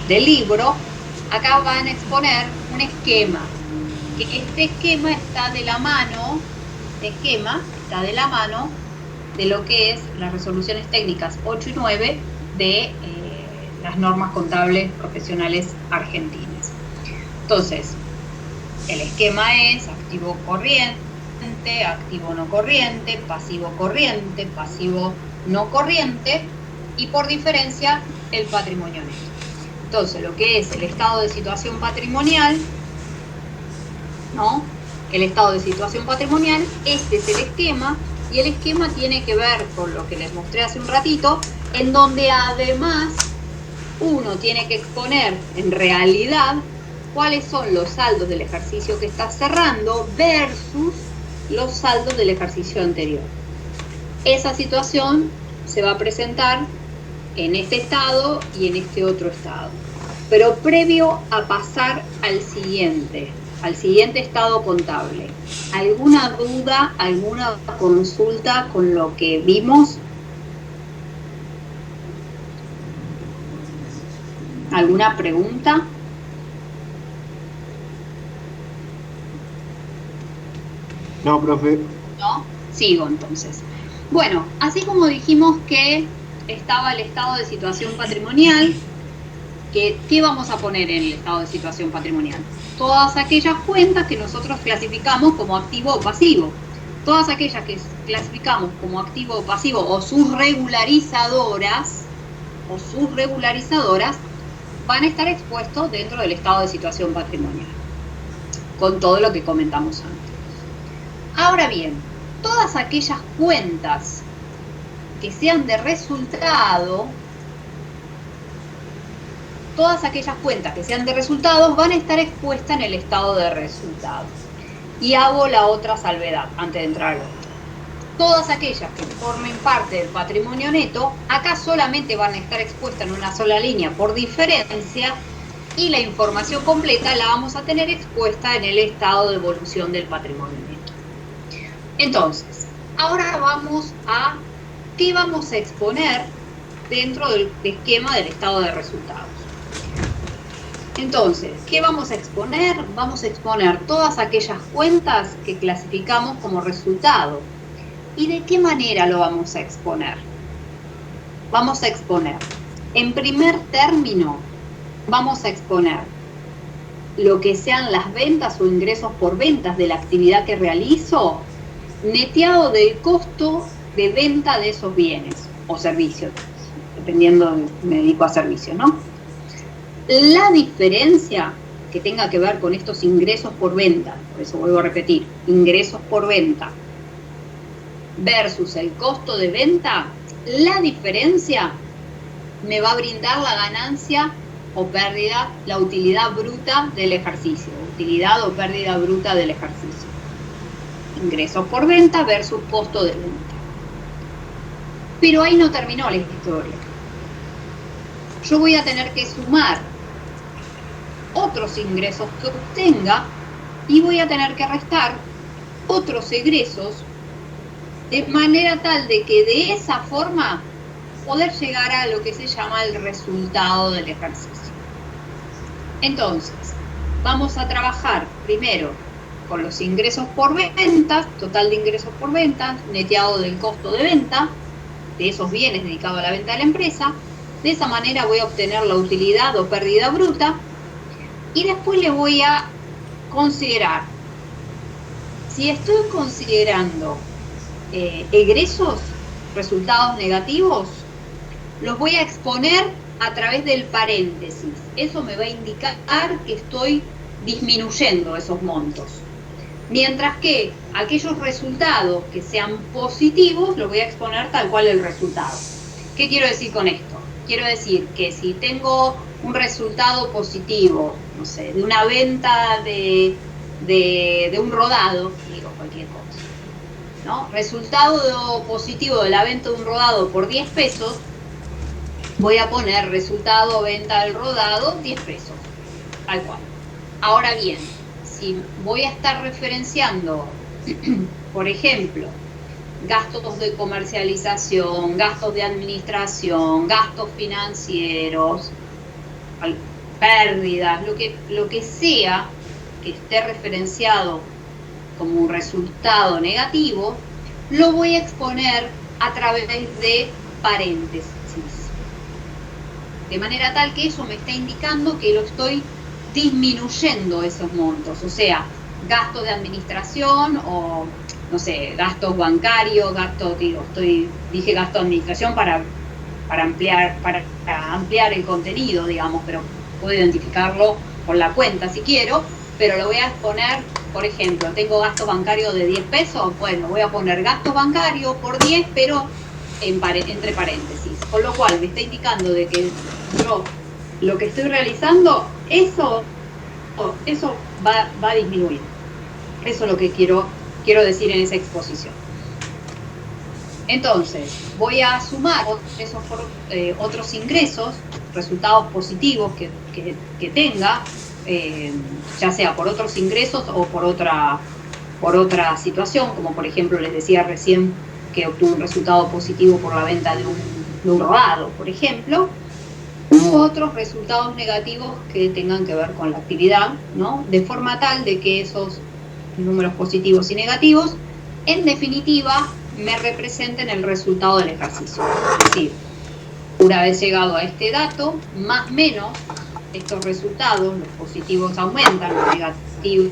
del libro. Acá van a exponer un esquema, que este esquema está de la mano, de lo que es las resoluciones técnicas 8 y 9 de las normas contables profesionales argentinas. Entonces, el esquema es activo corriente, activo no corriente, pasivo no corriente, y por diferencia el patrimonio neto. Entonces, lo que es el estado de situación patrimonial, ¿no? El estado de situación patrimonial, este es el esquema, y el esquema tiene que ver con lo que les mostré hace un ratito, en donde además uno tiene que exponer en realidad cuáles son los saldos del ejercicio que está cerrando versus los saldos del ejercicio anterior. Esa situación se va a presentar en este estado y en este otro estado. Pero previo a pasar al siguiente estado contable, ¿alguna duda, alguna consulta con lo que vimos? ¿Alguna pregunta? No, profe. ¿No? Sigo entonces. Bueno, así como dijimos que estaba el estado de situación patrimonial, ¿qué vamos a poner en el estado de situación patrimonial? Todas aquellas cuentas que nosotros clasificamos como activo o pasivo. Todas aquellas que clasificamos como activo o pasivo o sus regularizadoras van a estar expuestos dentro del estado de situación patrimonial, con todo lo que comentamos antes. Ahora bien, todas aquellas cuentas que sean de resultado, van a estar expuestas en el estado de resultado. Y hago la otra salvedad antes de entrar al otro. Todas aquellas que formen parte del patrimonio neto, acá solamente van a estar expuestas en una sola línea por diferencia, y la información completa la vamos a tener expuesta en el estado de evolución del patrimonio neto. Entonces, ahora vamos a qué vamos a exponer dentro del esquema del estado de resultados. Entonces, ¿qué vamos a exponer? Vamos a exponer todas aquellas cuentas que clasificamos como resultado. ¿Y de qué manera lo vamos a exponer? Vamos a exponer, en primer término, vamos a exponer lo que sean las ventas o ingresos por ventas de la actividad que realizo, neteado del costo de venta de esos bienes o servicios, dependiendo, me dedico a servicios, ¿no? La diferencia que tenga que ver con estos ingresos por venta, por eso vuelvo a repetir, ingresos por venta versus el costo de venta, la diferencia me va a brindar la ganancia o pérdida, la utilidad bruta del ejercicio, utilidad o pérdida bruta del ejercicio. Ingresos por venta versus costo de venta. Pero ahí no terminó la historia. Yo voy a tener que sumar otros ingresos que obtenga y voy a tener que restar otros egresos de manera tal de que de esa forma poder llegar a lo que se llama el resultado del ejercicio. Entonces, vamos a trabajar primero con los ingresos por ventas, total de ingresos por ventas, neteado del costo de venta, de esos bienes dedicados a la venta de la empresa. De esa manera voy a obtener la utilidad o pérdida bruta y después le voy a considerar, si estoy considerando egresos, resultados negativos, los voy a exponer a través del paréntesis. Eso me va a indicar que estoy disminuyendo esos montos. Mientras que aquellos resultados que sean positivos, los voy a exponer tal cual el resultado. ¿Qué quiero decir con esto? Quiero decir que si tengo un resultado positivo, no sé, de una venta de un rodado, digo cualquier cosa, ¿no? Resultado positivo de la venta de un rodado por 10 pesos, voy a poner resultado venta del rodado 10 pesos, tal cual. Ahora bien, si voy a estar referenciando, por ejemplo, gastos de comercialización, gastos de administración, gastos financieros, pérdidas, lo que sea que esté referenciado como un resultado negativo, lo voy a exponer a través de paréntesis. De manera tal que eso me está indicando que lo estoy disminuyendo esos montos, o sea, gastos de administración o, no sé, gastos bancarios, gastos, dije gasto de administración para ampliar el contenido, digamos, pero puedo identificarlo por la cuenta si quiero, pero lo voy a exponer, por ejemplo, tengo gastos bancarios de 10 pesos, bueno, voy a poner gastos bancarios por 10, pero entre paréntesis, con lo cual me está indicando de que yo lo que estoy realizando, eso va a disminuir. Eso es lo que quiero decir en esa exposición. Entonces, voy a sumar esos otros ingresos, resultados positivos que tenga, ya sea por otros ingresos o por otra situación, como por ejemplo les decía recién que obtuve un resultado positivo por la venta de un rodado, por ejemplo, u otros resultados negativos que tengan que ver con la actividad, ¿no? De forma tal de que esos números positivos y negativos, en definitiva, me representen el resultado del ejercicio. Es decir, una vez llegado a este dato, más o menos, estos resultados, los positivos aumentan, los negativos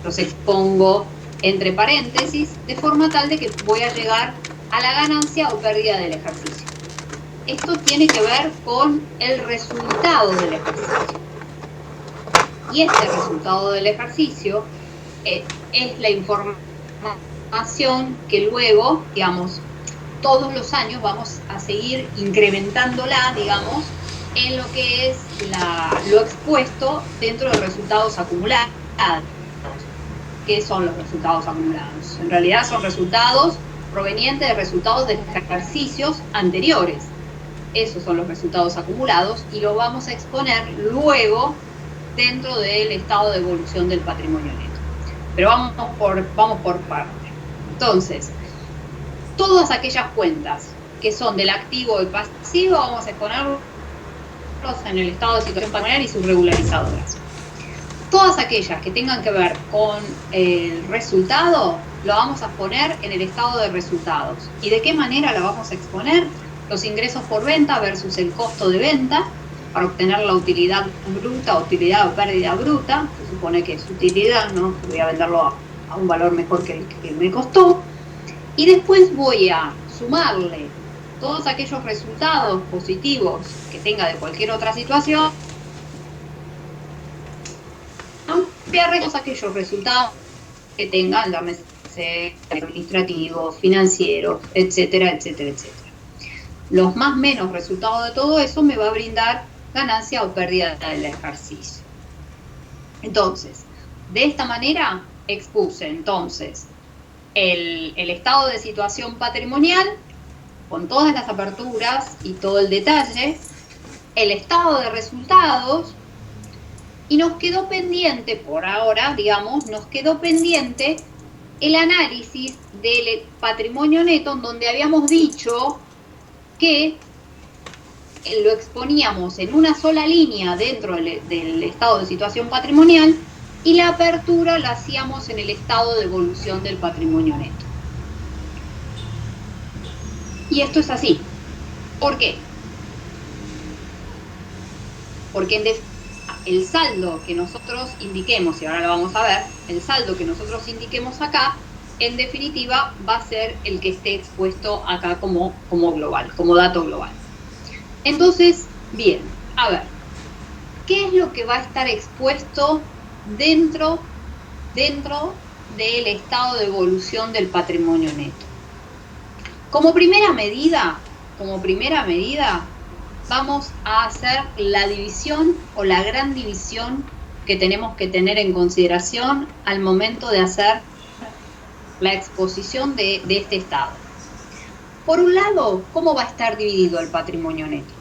los expongo entre paréntesis, de forma tal de que voy a llegar a la ganancia o pérdida del ejercicio. Esto tiene que ver con el resultado del ejercicio. Y este resultado del ejercicio es la información que luego, digamos, todos los años vamos a seguir incrementándola, digamos, en lo que es lo expuesto dentro de resultados acumulados. ¿Qué son los resultados acumulados? En realidad son resultados provenientes de resultados de ejercicios anteriores. Esos son los resultados acumulados y lo vamos a exponer luego dentro del estado de evolución del patrimonio neto. Pero vamos por parte. Entonces, todas aquellas cuentas que son del activo y pasivo, vamos a exponerlos en el estado de situación patrimonial y sus regularizadoras. Todas aquellas que tengan que ver con el resultado, lo vamos a poner en el estado de resultados. ¿Y de qué manera lo vamos a exponer? Los ingresos por venta versus el costo de venta, para obtener la utilidad bruta, utilidad o pérdida bruta, se supone que es utilidad, ¿no? Voy a venderlo a un valor mejor que el que me costó. Y después voy a sumarle todos aquellos resultados positivos que tenga de cualquier otra situación, todos aquellos resultados que tengan, llámese administrativos, financieros, etcétera, etcétera, etcétera. Los más menos resultados de todo eso me va a brindar ganancia o pérdida del ejercicio. Entonces, de esta manera expuse entonces el estado de situación patrimonial con todas las aperturas y todo el detalle, el estado de resultados, y nos quedó pendiente, por ahora, digamos, nos quedó pendiente el análisis del patrimonio neto, en donde habíamos dicho que lo exponíamos en una sola línea dentro del estado de situación patrimonial y la apertura la hacíamos en el estado de evolución del patrimonio neto. Y esto es así. ¿Por qué? Porque el saldo que nosotros indiquemos, y ahora lo vamos a ver, el saldo que nosotros indiquemos acá, en definitiva va a ser el que esté expuesto acá como global, como dato global. Entonces, Bien, a ver, ¿qué es lo que va a estar expuesto dentro del estado de evolución del patrimonio neto? Como primera medida, vamos a hacer la división o la gran división que tenemos que tener en consideración al momento de hacer la exposición de este estado. Por un lado, ¿cómo va a estar dividido el patrimonio neto?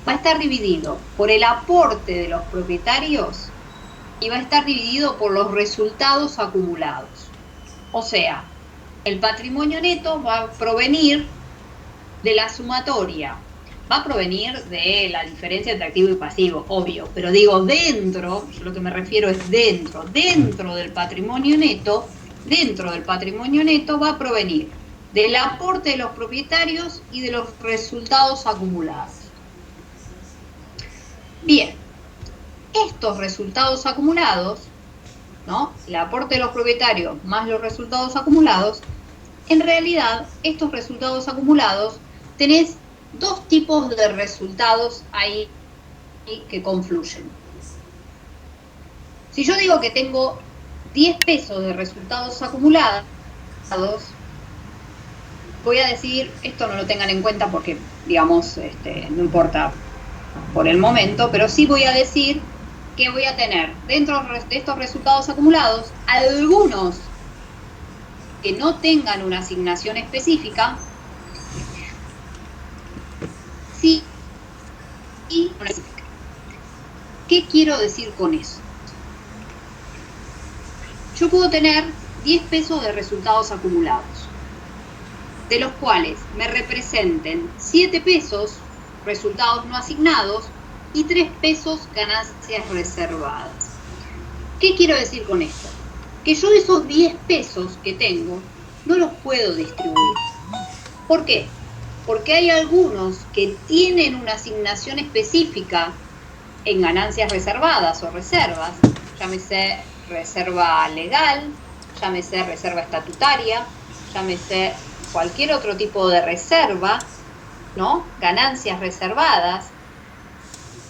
Va a estar dividido por el aporte de los propietarios y va a estar dividido por los resultados acumulados. O sea, el patrimonio neto va a provenir de la sumatoria, va a provenir de la diferencia entre activo y pasivo, obvio, pero digo dentro, yo lo que me refiero es dentro del patrimonio neto, va a provenir del aporte de los propietarios y de los resultados acumulados. Bien, estos resultados acumulados, ¿no? El aporte de los propietarios más los resultados acumulados, en realidad estos resultados acumulados tenés dos tipos de resultados ahí que confluyen. Si yo digo que tengo 10 pesos de resultados acumulados, voy a decir, esto no lo tengan en cuenta porque, digamos, no importa por el momento, pero sí voy a decir que voy a tener dentro de estos resultados acumulados algunos que no tengan una asignación específica, sí y una específica. ¿Qué quiero decir con eso? Yo puedo tener 10 pesos de resultados acumulados, de los cuales me representen 7 pesos resultados no asignados y 3 pesos ganancias reservadas. ¿Qué quiero decir con esto? Que yo esos 10 pesos que tengo no los puedo distribuir. ¿Por qué? Porque hay algunos que tienen una asignación específica en ganancias reservadas o reservas, llámese reserva legal, llámese reserva estatutaria, llámese cualquier otro tipo de reserva, ¿no? Ganancias reservadas,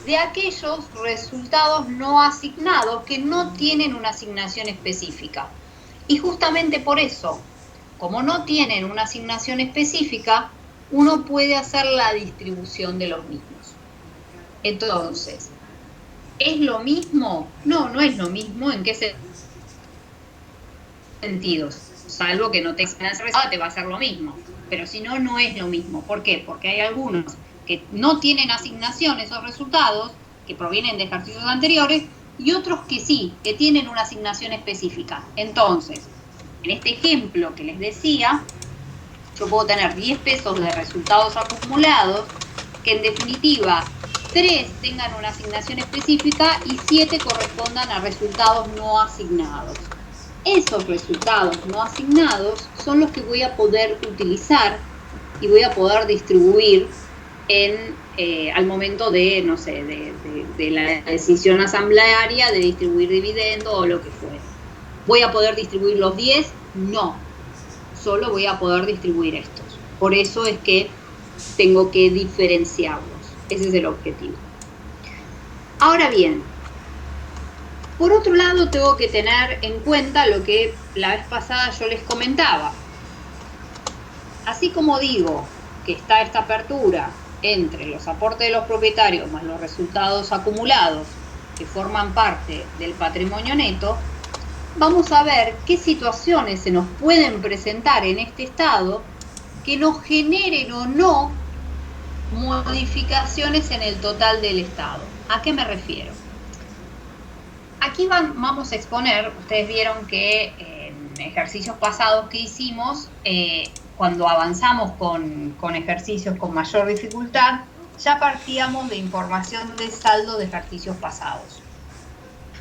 de aquellos resultados no asignados que no tienen una asignación específica. Y justamente por eso, como no tienen una asignación específica, uno puede hacer la distribución de los mismos. Entonces, ¿es lo mismo? No, no es lo mismo. ¿En qué sentidos? Salvo que no tengas ganancia reservada, te va a hacer lo mismo. Pero si no, no es lo mismo. ¿Por qué? Porque hay algunos que no tienen asignación esos resultados, que provienen de ejercicios anteriores, y otros que sí, que tienen una asignación específica. Entonces, en este ejemplo que les decía, yo puedo tener 10 pesos de resultados acumulados, que en definitiva 3 tengan una asignación específica y 7 correspondan a resultados no asignados. Esos resultados no asignados son los que voy a poder utilizar y voy a poder distribuir al momento de, no sé, de la decisión asamblearia de distribuir dividendo o lo que fuera. ¿Voy a poder distribuir los 10? No. Solo voy a poder distribuir estos. Por eso es que tengo que diferenciarlos. Ese es el objetivo. Ahora bien, por otro lado tengo que tener en cuenta lo que la vez pasada yo les comentaba. Así como digo que está esta apertura entre los aportes de los propietarios más los resultados acumulados que forman parte del patrimonio neto, vamos a ver qué situaciones se nos pueden presentar en este estado que nos generen o no modificaciones en el total del estado. ¿A qué me refiero? Aquí vamos a exponer, ustedes vieron que en ejercicios pasados que hicimos, cuando avanzamos con ejercicios con mayor dificultad, ya partíamos de información de saldo de ejercicios pasados.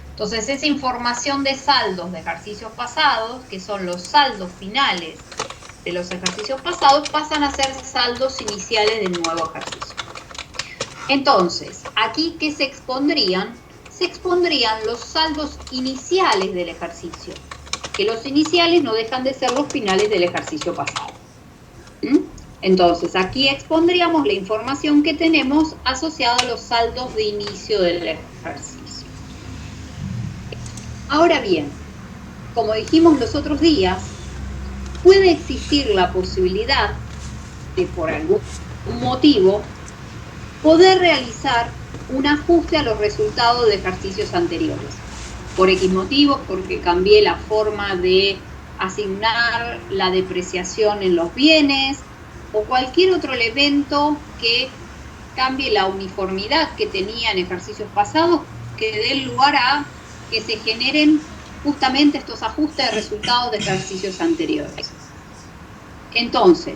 Entonces, esa información de saldos de ejercicios pasados, que son los saldos finales de los ejercicios pasados, pasan a ser saldos iniciales del nuevo ejercicio. Entonces, aquí, ¿qué se expondrían? Se expondrían los saldos iniciales del ejercicio, que los iniciales no dejan de ser los finales del ejercicio pasado. Entonces, aquí expondríamos la información que tenemos asociada a los saldos de inicio del ejercicio. Ahora bien, como dijimos los otros días, puede existir la posibilidad de, por algún motivo, poder realizar un ajuste a los resultados de ejercicios anteriores. Por X motivos, porque cambié la forma de asignar la depreciación en los bienes, o cualquier otro elemento que cambie la uniformidad que tenía en ejercicios pasados, que dé lugar a que se generen justamente estos ajustes de resultados de ejercicios anteriores. Entonces,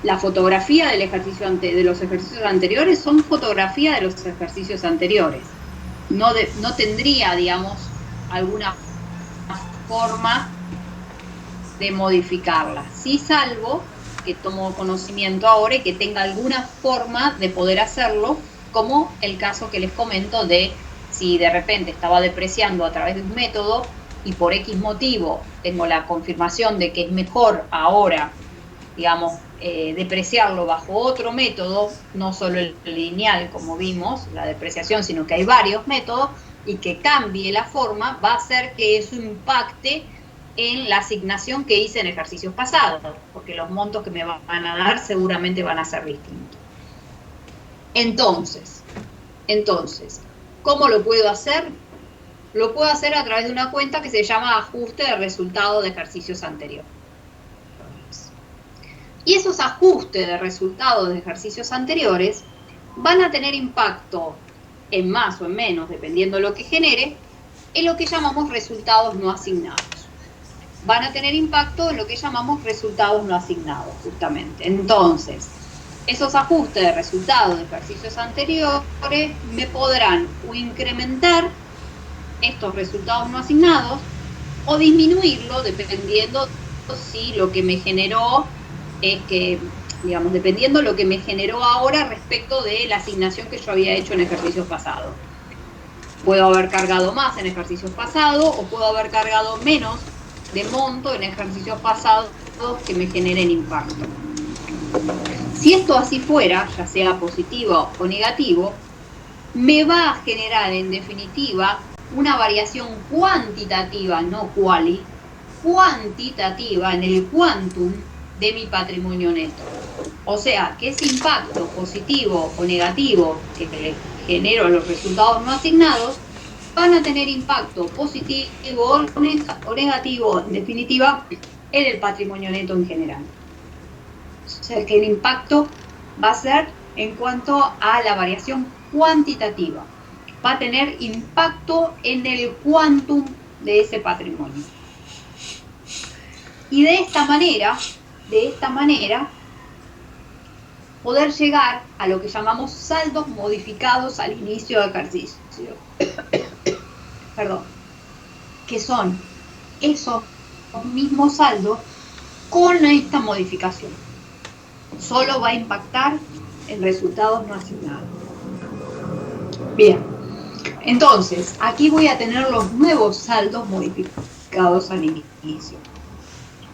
la fotografía del ejercicio de los ejercicios anteriores son fotografía de los ejercicios anteriores. No tendría, digamos, alguna forma de modificarla. Sí, salvo que tomo conocimiento ahora y que tenga alguna forma de poder hacerlo, como el caso que les comento de si de repente estaba depreciando a través de un método y por X motivo tengo la confirmación de que es mejor ahora, digamos, depreciarlo bajo otro método, no solo el lineal como vimos, la depreciación, sino que hay varios métodos, y que cambie la forma, va a hacer que eso impacte en la asignación que hice en ejercicios pasados, porque los montos que me van a dar seguramente van a ser distintos. Entonces, ¿cómo lo puedo hacer? Lo puedo hacer a través de una cuenta que se llama ajuste de resultados de ejercicios anteriores. Y esos ajustes de resultados de ejercicios anteriores van a tener impacto en más o en menos, dependiendo de lo que genere, en lo que llamamos resultados no asignados. Van a tener impacto en lo que llamamos resultados no asignados, justamente. Entonces, esos ajustes de resultados de ejercicios anteriores me podrán o incrementar estos resultados no asignados o disminuirlo, dependiendo si lo que me generó es que, digamos, dependiendo lo que me generó ahora respecto de la asignación que yo había hecho en ejercicios pasados. Puedo haber cargado más en ejercicios pasados o puedo haber cargado menos de monto en ejercicios pasados que me generen impacto. Si esto así fuera, ya sea positivo o negativo, me va a generar en definitiva una variación cuantitativa, no quali, cuantitativa en el quantum de mi patrimonio neto. O sea, que ese impacto positivo o negativo que genero los resultados no asignados van a tener impacto positivo o negativo, en definitiva, en el patrimonio neto en general. O sea, que el impacto va a ser en cuanto a la variación cuantitativa. Va a tener impacto en el quantum de ese patrimonio. Y de esta manera, poder llegar a lo que llamamos saldos modificados al inicio del ejercicio. Perdón. Que son esos mismos saldos con esta modificación. Solo va a impactar en resultados no asignados. Bien. Entonces, aquí voy a tener los nuevos saldos modificados al inicio.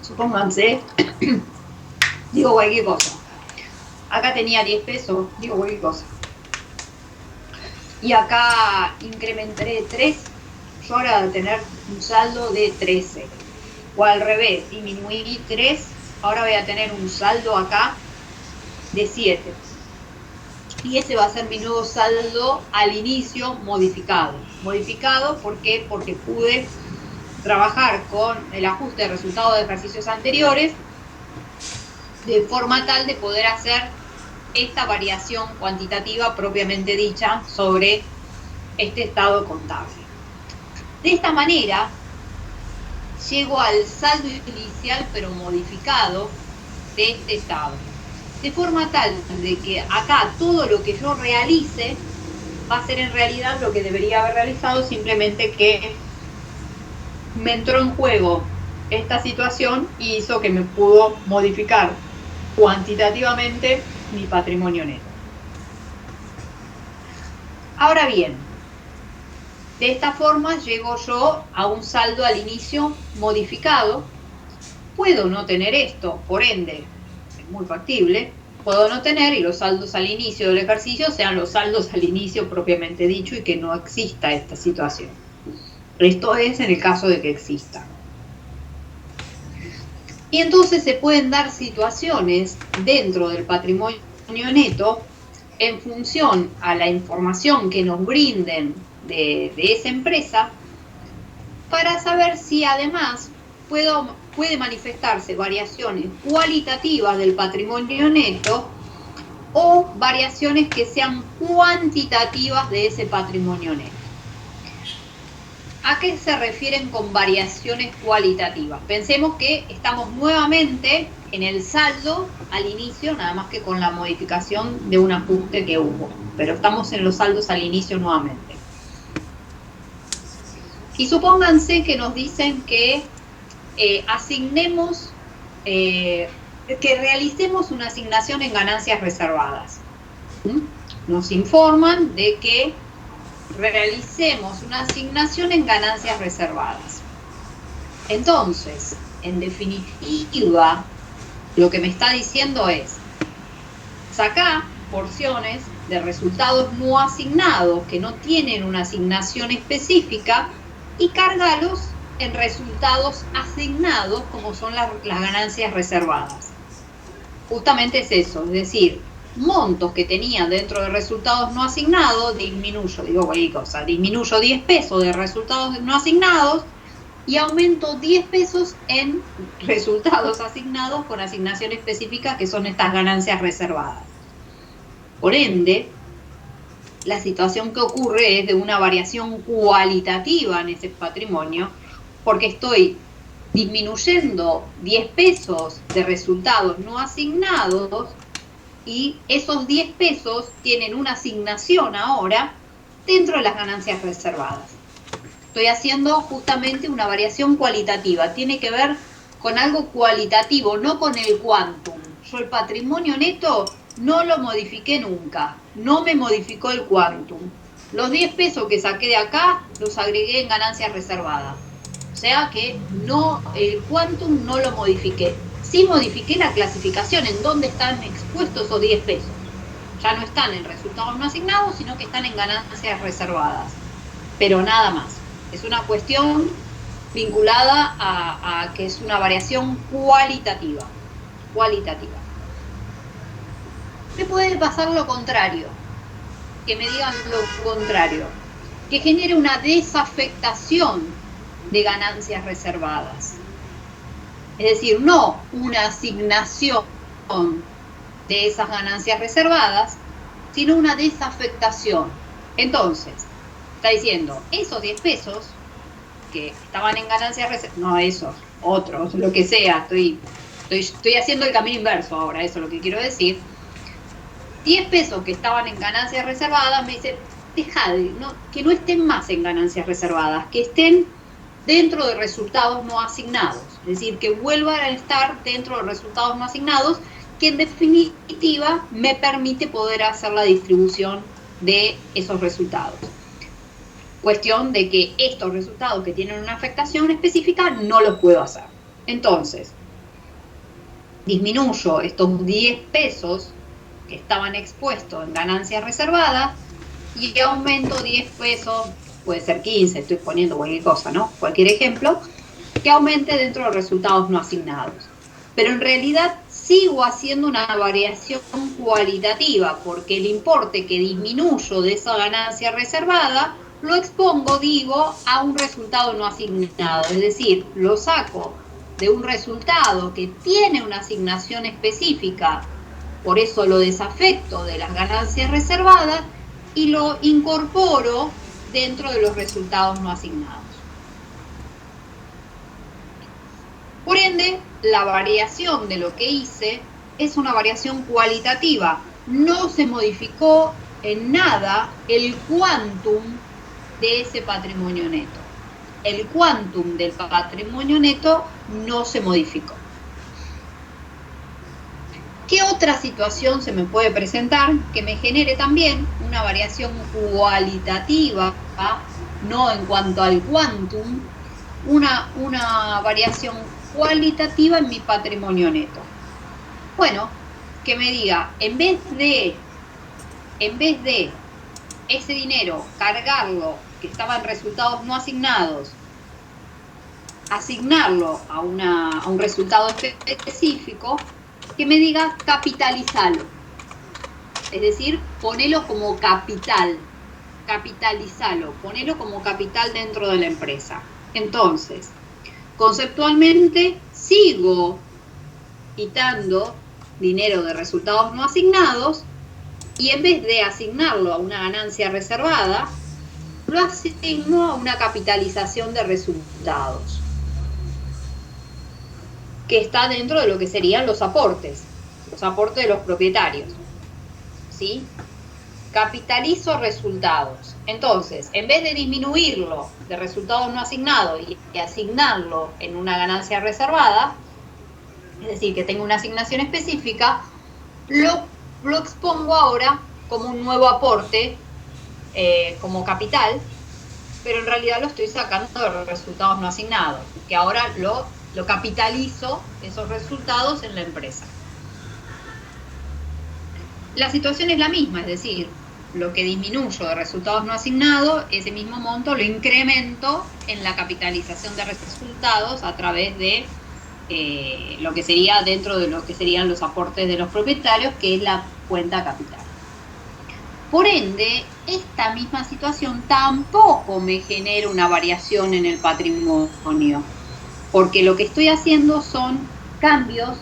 Supónganse, digo cualquier cosa. Acá tenía 10 pesos, digo cualquier cosa. Y acá incrementaré 3. Yo ahora voy a tener un saldo de 13. O al revés, disminuí 3. Ahora voy a tener un saldo acá de 7. Y ese va a ser mi nuevo saldo al inicio modificado. Modificado, ¿por qué? Porque pude trabajar con el ajuste de resultados de ejercicios anteriores de forma tal de poder hacer esta variación cuantitativa propiamente dicha sobre este estado contable. De esta manera, llego al saldo inicial pero modificado de este estado. De forma tal de que acá todo lo que yo realice va a ser en realidad lo que debería haber realizado, simplemente que me entró en juego esta situación y hizo que me pudo modificar cuantitativamente mi patrimonio neto. Ahora bien, de esta forma llego yo a un saldo al inicio modificado. Puedo no tener esto, por ende, muy factible, puedo no tener y los saldos al inicio del ejercicio sean los saldos al inicio propiamente dicho y que no exista esta situación. Esto es en el caso de que exista. Y entonces se pueden dar situaciones dentro del patrimonio neto en función a la información que nos brinden de esa empresa para saber si además puede manifestarse variaciones cualitativas del patrimonio neto o variaciones que sean cuantitativas de ese patrimonio neto. ¿A qué se refieren con variaciones cualitativas? Pensemos que estamos nuevamente en el saldo al inicio, nada más que con la modificación de un ajuste que hubo, pero estamos en los saldos al inicio nuevamente. Y supónganse que nos dicen que que realicemos una asignación en ganancias reservadas. Nos informan de que realicemos una asignación en ganancias reservadas. Entonces, en definitiva, lo que me está diciendo es, sacá porciones de resultados no asignados que no tienen una asignación específica y cárgalos en resultados asignados como son las ganancias reservadas. Justamente es eso, es decir, montos que tenía dentro de resultados no asignados, disminuyo 10 pesos de resultados no asignados y aumento 10 pesos en resultados asignados con asignación específica que son estas ganancias reservadas. Por ende, la situación que ocurre es de una variación cualitativa en ese patrimonio porque estoy disminuyendo 10 pesos de resultados no asignados y esos 10 pesos tienen una asignación ahora dentro de las ganancias reservadas. Estoy haciendo justamente una variación cualitativa, tiene que ver con algo cualitativo, no con el quantum. Yo el patrimonio neto no lo modifiqué nunca, no me modificó el quantum. Los 10 pesos que saqué de acá los agregué en ganancias reservadas. O sea que no, el quantum no lo modifiqué. Sí modifiqué la clasificación en dónde están expuestos esos 10 pesos. Ya no están en resultados no asignados, sino que están en ganancias reservadas. Pero nada más. Es una cuestión vinculada a que es una variación cualitativa. Me puede pasar lo contrario. Que me digan lo contrario. Que genere una desafectación de ganancias reservadas. Es decir, no una asignación de esas ganancias reservadas, sino una desafectación. Entonces, está diciendo, esos 10 pesos que estaban en ganancias reservadas, no esos, otros, lo que sea, estoy haciendo el camino inverso ahora, eso es lo que quiero decir. 10 pesos que estaban en ganancias reservadas, me dice, que no estén más en ganancias reservadas, que estén dentro de resultados no asignados, es decir, que vuelvan a estar dentro de resultados no asignados, que en definitiva me permite poder hacer la distribución de esos resultados. Cuestión de que estos resultados que tienen una afectación específica no los puedo hacer. Entonces, disminuyo estos 10 pesos que estaban expuestos en ganancias reservadas y aumento 10 pesos, puede ser 15, estoy poniendo cualquier cosa, ¿no? Cualquier ejemplo, que aumente dentro de resultados no asignados. Pero en realidad sigo haciendo una variación cualitativa, porque el importe que disminuyo de esa ganancia reservada, lo expongo, a un resultado no asignado. Es decir, lo saco de un resultado que tiene una asignación específica, por eso lo desafecto de las ganancias reservadas y lo incorporo dentro de los resultados no asignados. Por ende, la variación de lo que hice es una variación cualitativa. No se modificó en nada el quantum de ese patrimonio neto. El quantum del patrimonio neto no se modificó. ¿Qué otra situación se me puede presentar que me genere también una variación cualitativa, no en cuanto al quantum, una variación cualitativa en mi patrimonio neto? Bueno, que me diga, en vez de ese dinero cargarlo, que estaba en resultados no asignados, asignarlo a un resultado específico, que me diga capitalizalo. Es decir, ponelo como capital, capitalizalo, ponelo como capital dentro de la empresa. Entonces, conceptualmente sigo quitando dinero de resultados no asignados y en vez de asignarlo a una ganancia reservada, lo asigno a una capitalización de resultados, que está dentro de lo que serían los aportes de los propietarios. ¿Sí? Capitalizo resultados. Entonces, en vez de disminuirlo de resultados no asignados y asignarlo en una ganancia reservada, es decir, que tenga una asignación específica, lo expongo ahora como un nuevo aporte, como capital, pero en realidad lo estoy sacando de los resultados no asignados, que ahora lo capitalizo esos resultados en la empresa. La situación es la misma, es decir, lo que disminuyo de resultados no asignados, ese mismo monto lo incremento en la capitalización de resultados a través de lo que sería dentro de lo que serían los aportes de los propietarios, que es la cuenta capital. Por ende, esta misma situación tampoco me genera una variación en el patrimonio, porque lo que estoy haciendo son cambios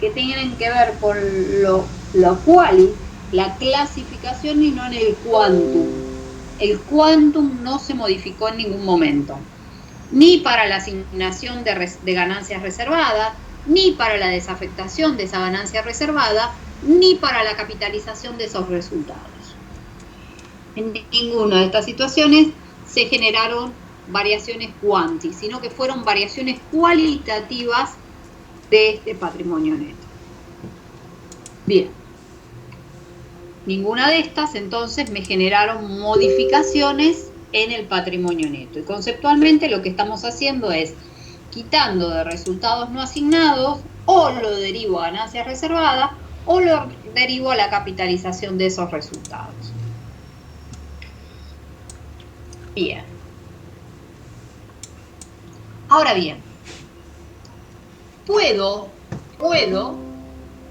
que tienen que ver con lo cual, la clasificación y no en el quantum. El quantum no se modificó en ningún momento, ni para la asignación de ganancias reservadas, ni para la desafectación de esa ganancia reservada, ni para la capitalización de esos resultados. En ninguna de estas situaciones se generaron variaciones cuanti, sino que fueron variaciones cualitativas de este patrimonio neto. Bien. Ninguna de estas, entonces, me generaron modificaciones en el patrimonio neto. Y conceptualmente lo que estamos haciendo es quitando de resultados no asignados, o lo derivo a ganancias reservadas, o lo derivo a la capitalización de esos resultados. Bien. Ahora bien, puedo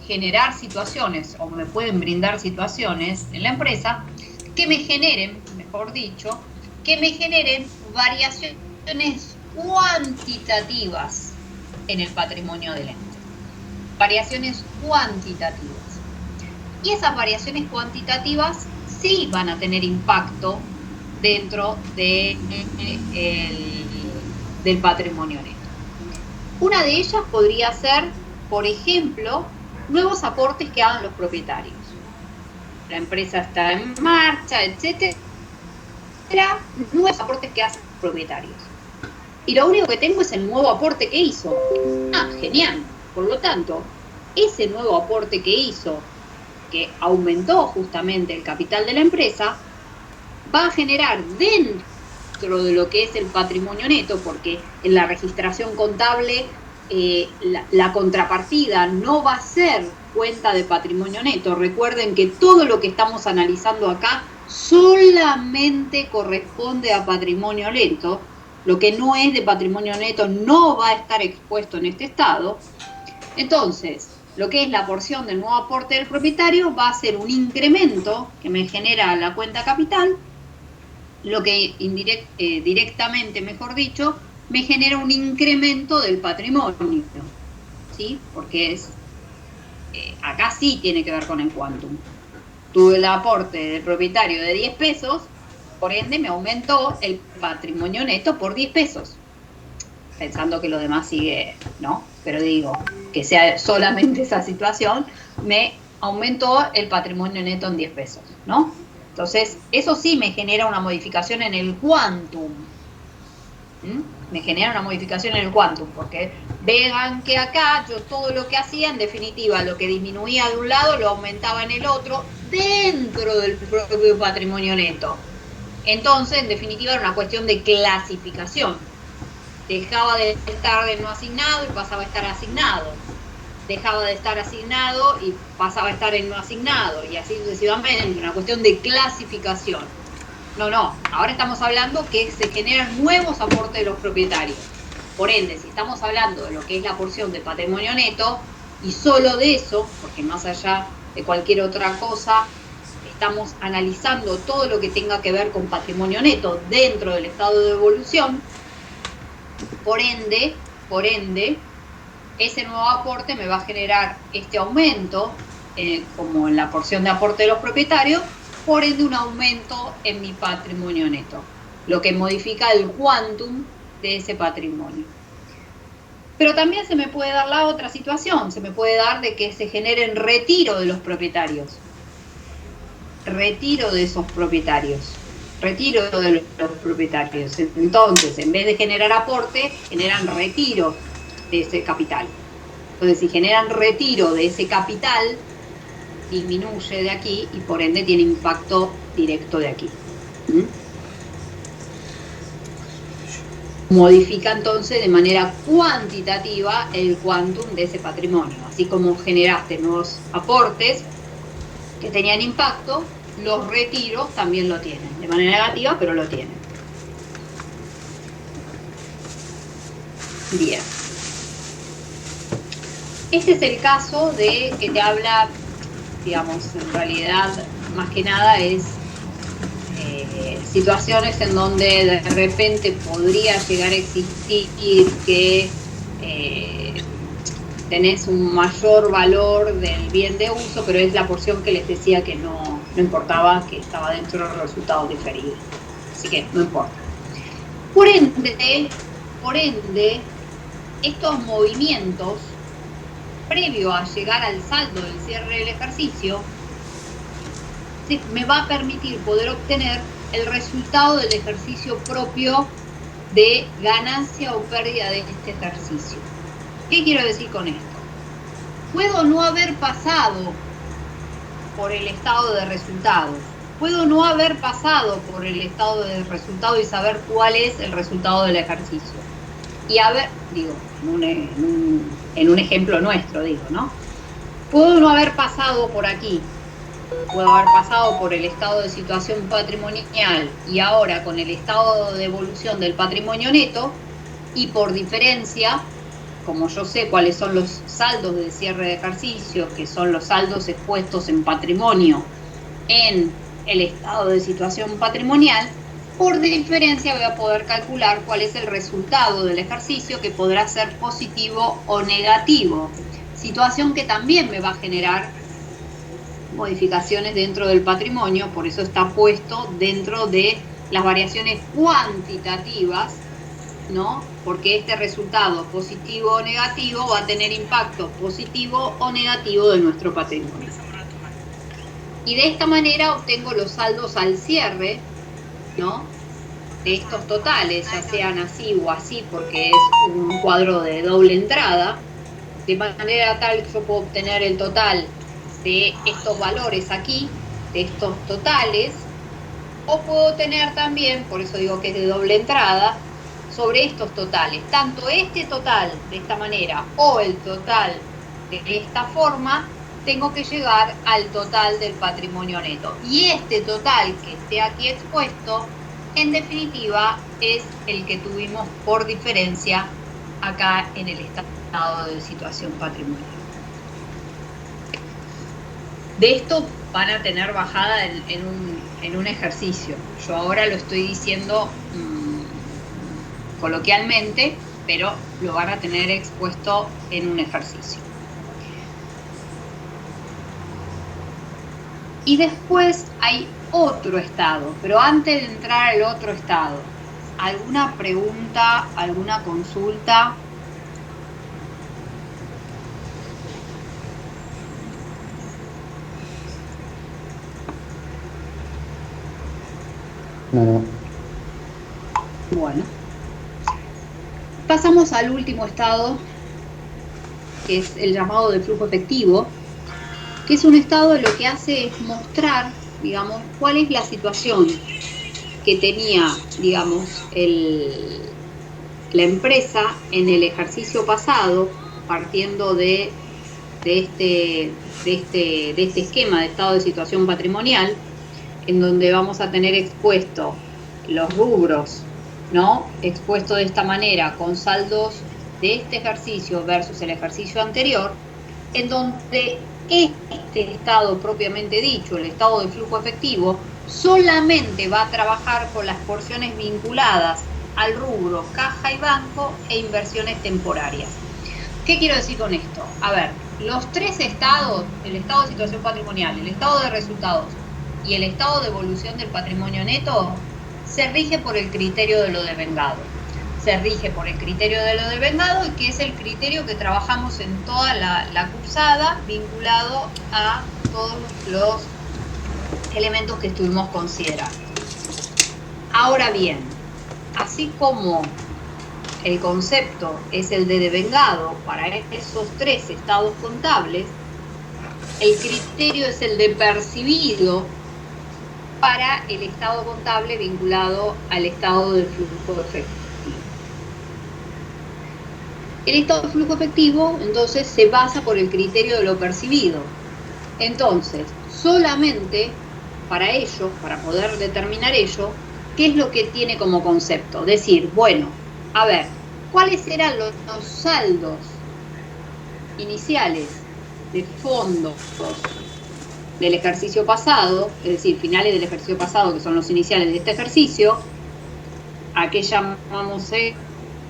generar situaciones, o me pueden brindar situaciones en la empresa que me generen, mejor dicho, que me generen variaciones cuantitativas en el patrimonio del ente. Variaciones cuantitativas. Y esas variaciones cuantitativas sí van a tener impacto dentro del patrimonio neto. Una de ellas podría ser, por ejemplo, nuevos aportes que hagan los propietarios. La empresa está en marcha, etcétera. Nuevos aportes que hacen los propietarios. Y lo único que tengo es el nuevo aporte que hizo. Ah, genial. Por lo tanto, ese nuevo aporte que hizo, que aumentó justamente el capital de la empresa, va a generar dentro de lo que es el patrimonio neto, porque en la registración contable la contrapartida no va a ser cuenta de patrimonio neto. Recuerden que todo lo que estamos analizando acá solamente corresponde a patrimonio neto. Lo que no es de patrimonio neto no va a estar expuesto en este estado. Entonces, lo que es la porción del nuevo aporte del propietario va a ser un incremento que me genera la cuenta capital, lo que directamente, mejor dicho, me genera un incremento del patrimonio, ¿sí? Porque acá sí tiene que ver con el quantum. Tuve el aporte del propietario de 10 pesos, por ende me aumentó el patrimonio neto por 10 pesos. Pensando que lo demás sigue, ¿no? Pero digo, que sea solamente esa situación, me aumentó el patrimonio neto en 10 pesos, ¿no? Entonces, eso sí me genera una modificación en el quantum. Me genera una modificación en el quantum, porque vean que acá yo todo lo que hacía, en definitiva, lo que disminuía de un lado, lo aumentaba en el otro, dentro del propio patrimonio neto. Entonces, en definitiva, era una cuestión de clasificación. Dejaba de estar de no asignado y pasaba a estar asignado. dejaba de estar asignado y pasaba a estar en no asignado, y así sucesivamente, una cuestión de clasificación. No, ahora estamos hablando que se generan nuevos aportes de los propietarios. Por ende, si estamos hablando de lo que es la porción de patrimonio neto, y solo de eso, porque más allá de cualquier otra cosa, estamos analizando todo lo que tenga que ver con patrimonio neto dentro del estado de evolución, por ende, ese nuevo aporte me va a generar este aumento, como en la porción de aporte de los propietarios, por ende un aumento en mi patrimonio neto, lo que modifica el quantum de ese patrimonio. Pero también se me puede dar la otra situación, se me puede dar de que se generen retiro de los propietarios. Retiro de esos propietarios. Retiro de los propietarios. Entonces, en vez de generar aporte, generan retiro de ese capital. Entonces, si generan retiro de ese capital, disminuye de aquí y por ende tiene impacto directo de aquí. Modifica entonces de manera cuantitativa el quantum de ese patrimonio. Así como generaste nuevos aportes que tenían impacto, los retiros también lo tienen. De manera negativa, pero lo tienen. Bien. Este es el caso de que te habla, digamos, en realidad, más que nada es situaciones en donde de repente podría llegar a existir que tenés un mayor valor del bien de uso, pero es la porción que les decía que no importaba, que estaba dentro de los resultados diferidos. Así que no importa. Por ende, estos movimientos, previo a llegar al saldo del cierre del ejercicio, me va a permitir poder obtener el resultado del ejercicio propio de ganancia o pérdida de este ejercicio. ¿Qué quiero decir con esto? Puedo no haber pasado por el estado de resultados. Puedo no haber pasado por el estado de resultado y saber cuál es el resultado del ejercicio. Y haber, digo, en un ejemplo nuestro, digo, ¿no? Puedo no haber pasado por aquí. Puedo haber pasado por el estado de situación patrimonial y ahora con el estado de evolución del patrimonio neto, y por diferencia, como yo sé cuáles son los saldos de cierre de ejercicio, que son los saldos expuestos en patrimonio en el estado de situación patrimonial, por diferencia voy a poder calcular cuál es el resultado del ejercicio, que podrá ser positivo o negativo, situación que también me va a generar modificaciones dentro del patrimonio, por eso está puesto dentro de las variaciones cuantitativas, ¿no? Porque este resultado positivo o negativo va a tener impacto positivo o negativo de nuestro patrimonio. Y de esta manera obtengo los saldos al cierre, ¿no? De estos totales, ya sean así o así, porque es un cuadro de doble entrada, de manera tal que yo puedo obtener el total de estos valores aquí, de estos totales, o puedo tener también, por eso digo que es de doble entrada, sobre estos totales, tanto este total de esta manera o el total de esta forma, tengo que llegar al total del patrimonio neto. Y este total que esté aquí expuesto, en definitiva, es el que tuvimos por diferencia acá en el estado de situación patrimonial. De esto van a tener bajada en un ejercicio. Yo ahora lo estoy diciendo coloquialmente, pero lo van a tener expuesto en un ejercicio. Y después hay otro estado, pero antes de entrar al otro estado, ¿alguna pregunta, alguna consulta? No. Bueno. Pasamos al último estado, que es el llamado de flujo efectivo, que es un estado lo que hace es mostrar, digamos, cuál es la situación que tenía, digamos, la empresa en el ejercicio pasado, partiendo de de este esquema de estado de situación patrimonial, en donde vamos a tener expuesto los rubros, ¿no? Expuesto de esta manera con saldos de este ejercicio versus el ejercicio anterior, en donde este estado propiamente dicho, el estado de flujo efectivo, solamente va a trabajar con las porciones vinculadas al rubro caja y banco e inversiones temporarias. ¿Qué quiero decir con esto? A ver, los tres estados, el estado de situación patrimonial, el estado de resultados y el estado de evolución del patrimonio neto, se rige por el criterio de lo devengado. Se rige por el criterio de lo devengado, y que es el criterio que trabajamos en toda la cursada, vinculado a todos los elementos que estuvimos considerando. Ahora bien, así como el concepto es el de devengado para esos tres estados contables, el criterio es el de percibido para el estado contable vinculado al estado de flujo efectivo. El estado de flujo efectivo, entonces, se basa por el criterio de lo percibido. Entonces, solamente para ello, para poder determinar ello, ¿qué es lo que tiene como concepto? Decir, bueno, a ver, ¿cuáles eran los saldos iniciales de fondos del ejercicio pasado, es decir, finales del ejercicio pasado, que son los iniciales de este ejercicio? ¿A qué llamamos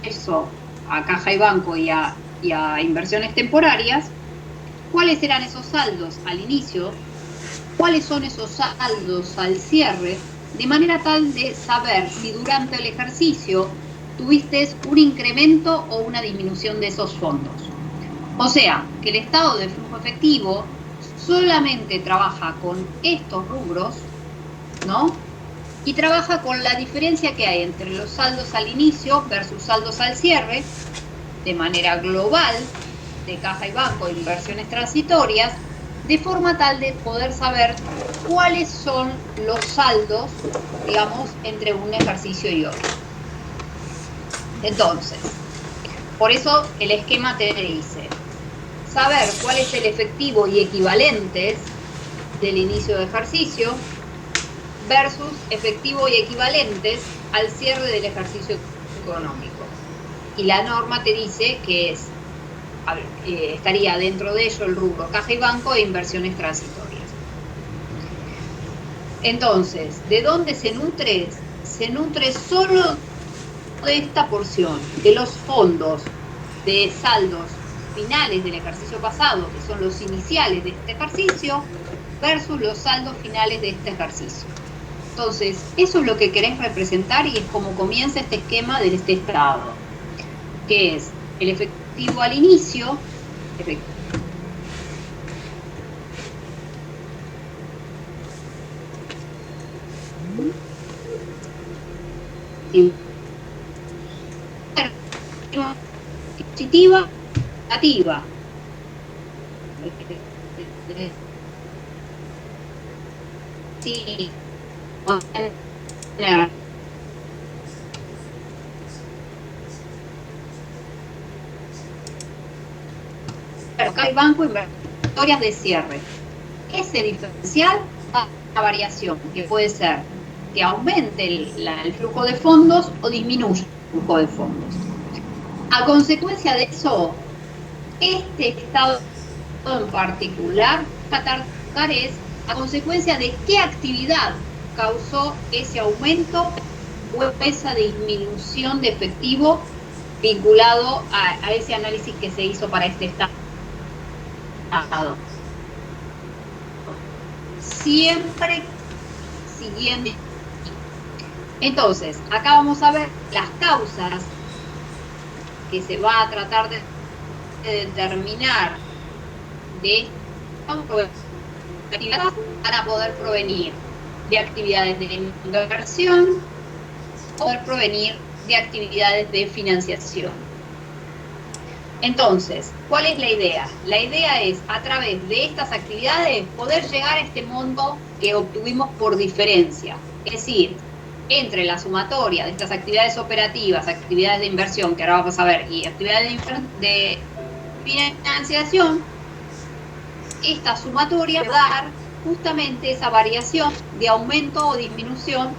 eso? A caja y banco y a inversiones temporarias. ¿Cuáles eran esos saldos al inicio? ¿Cuáles son esos saldos al cierre? De manera tal de saber si durante el ejercicio tuviste un incremento o una disminución de esos fondos. O sea, que el estado de flujo efectivo solamente trabaja con estos rubros, ¿no? Y trabaja con la diferencia que hay entre los saldos al inicio versus saldos al cierre, de manera global, de caja y banco, de inversiones transitorias, de forma tal de poder saber cuáles son los saldos, digamos, entre un ejercicio y otro. Entonces, por eso el esquema te dice saber cuál es el efectivo y equivalentes del inicio de ejercicio versus efectivo y equivalentes al cierre del ejercicio económico. Y la norma te dice que estaría dentro de ello el rubro caja y banco e inversiones transitorias. Entonces, ¿de dónde se nutre? Se nutre solo de esta porción, de los fondos de saldos finales del ejercicio pasado, que son los iniciales de este ejercicio, versus los saldos finales de este ejercicio. Entonces, eso es lo que querés representar y es como comienza este esquema de este estado, que es el efectivo al inicio, positiva, negativa. Sí. Acá hay banco inversiones de cierre. Ese diferencial va a una variación que puede ser que aumente el flujo de fondos o disminuya el flujo de fondos. A consecuencia de eso, este estado en particular, tratar es a consecuencia de qué actividad causó ese aumento o esa disminución de efectivo vinculado a ese análisis que se hizo para este estado. Siempre siguiendo. Entonces, acá vamos a ver las causas que se va a tratar de determinar de actividades para poder provenir de actividades de inversión, poder provenir de actividades de financiación. Entonces, ¿cuál es la idea? La idea es, a través de estas actividades, poder llegar a este monto que obtuvimos por diferencia. Es decir, entre la sumatoria de estas actividades operativas, actividades de inversión, que ahora vamos a ver, y actividades de financiación, esta sumatoria va a dar justamente esa variación de aumento o disminución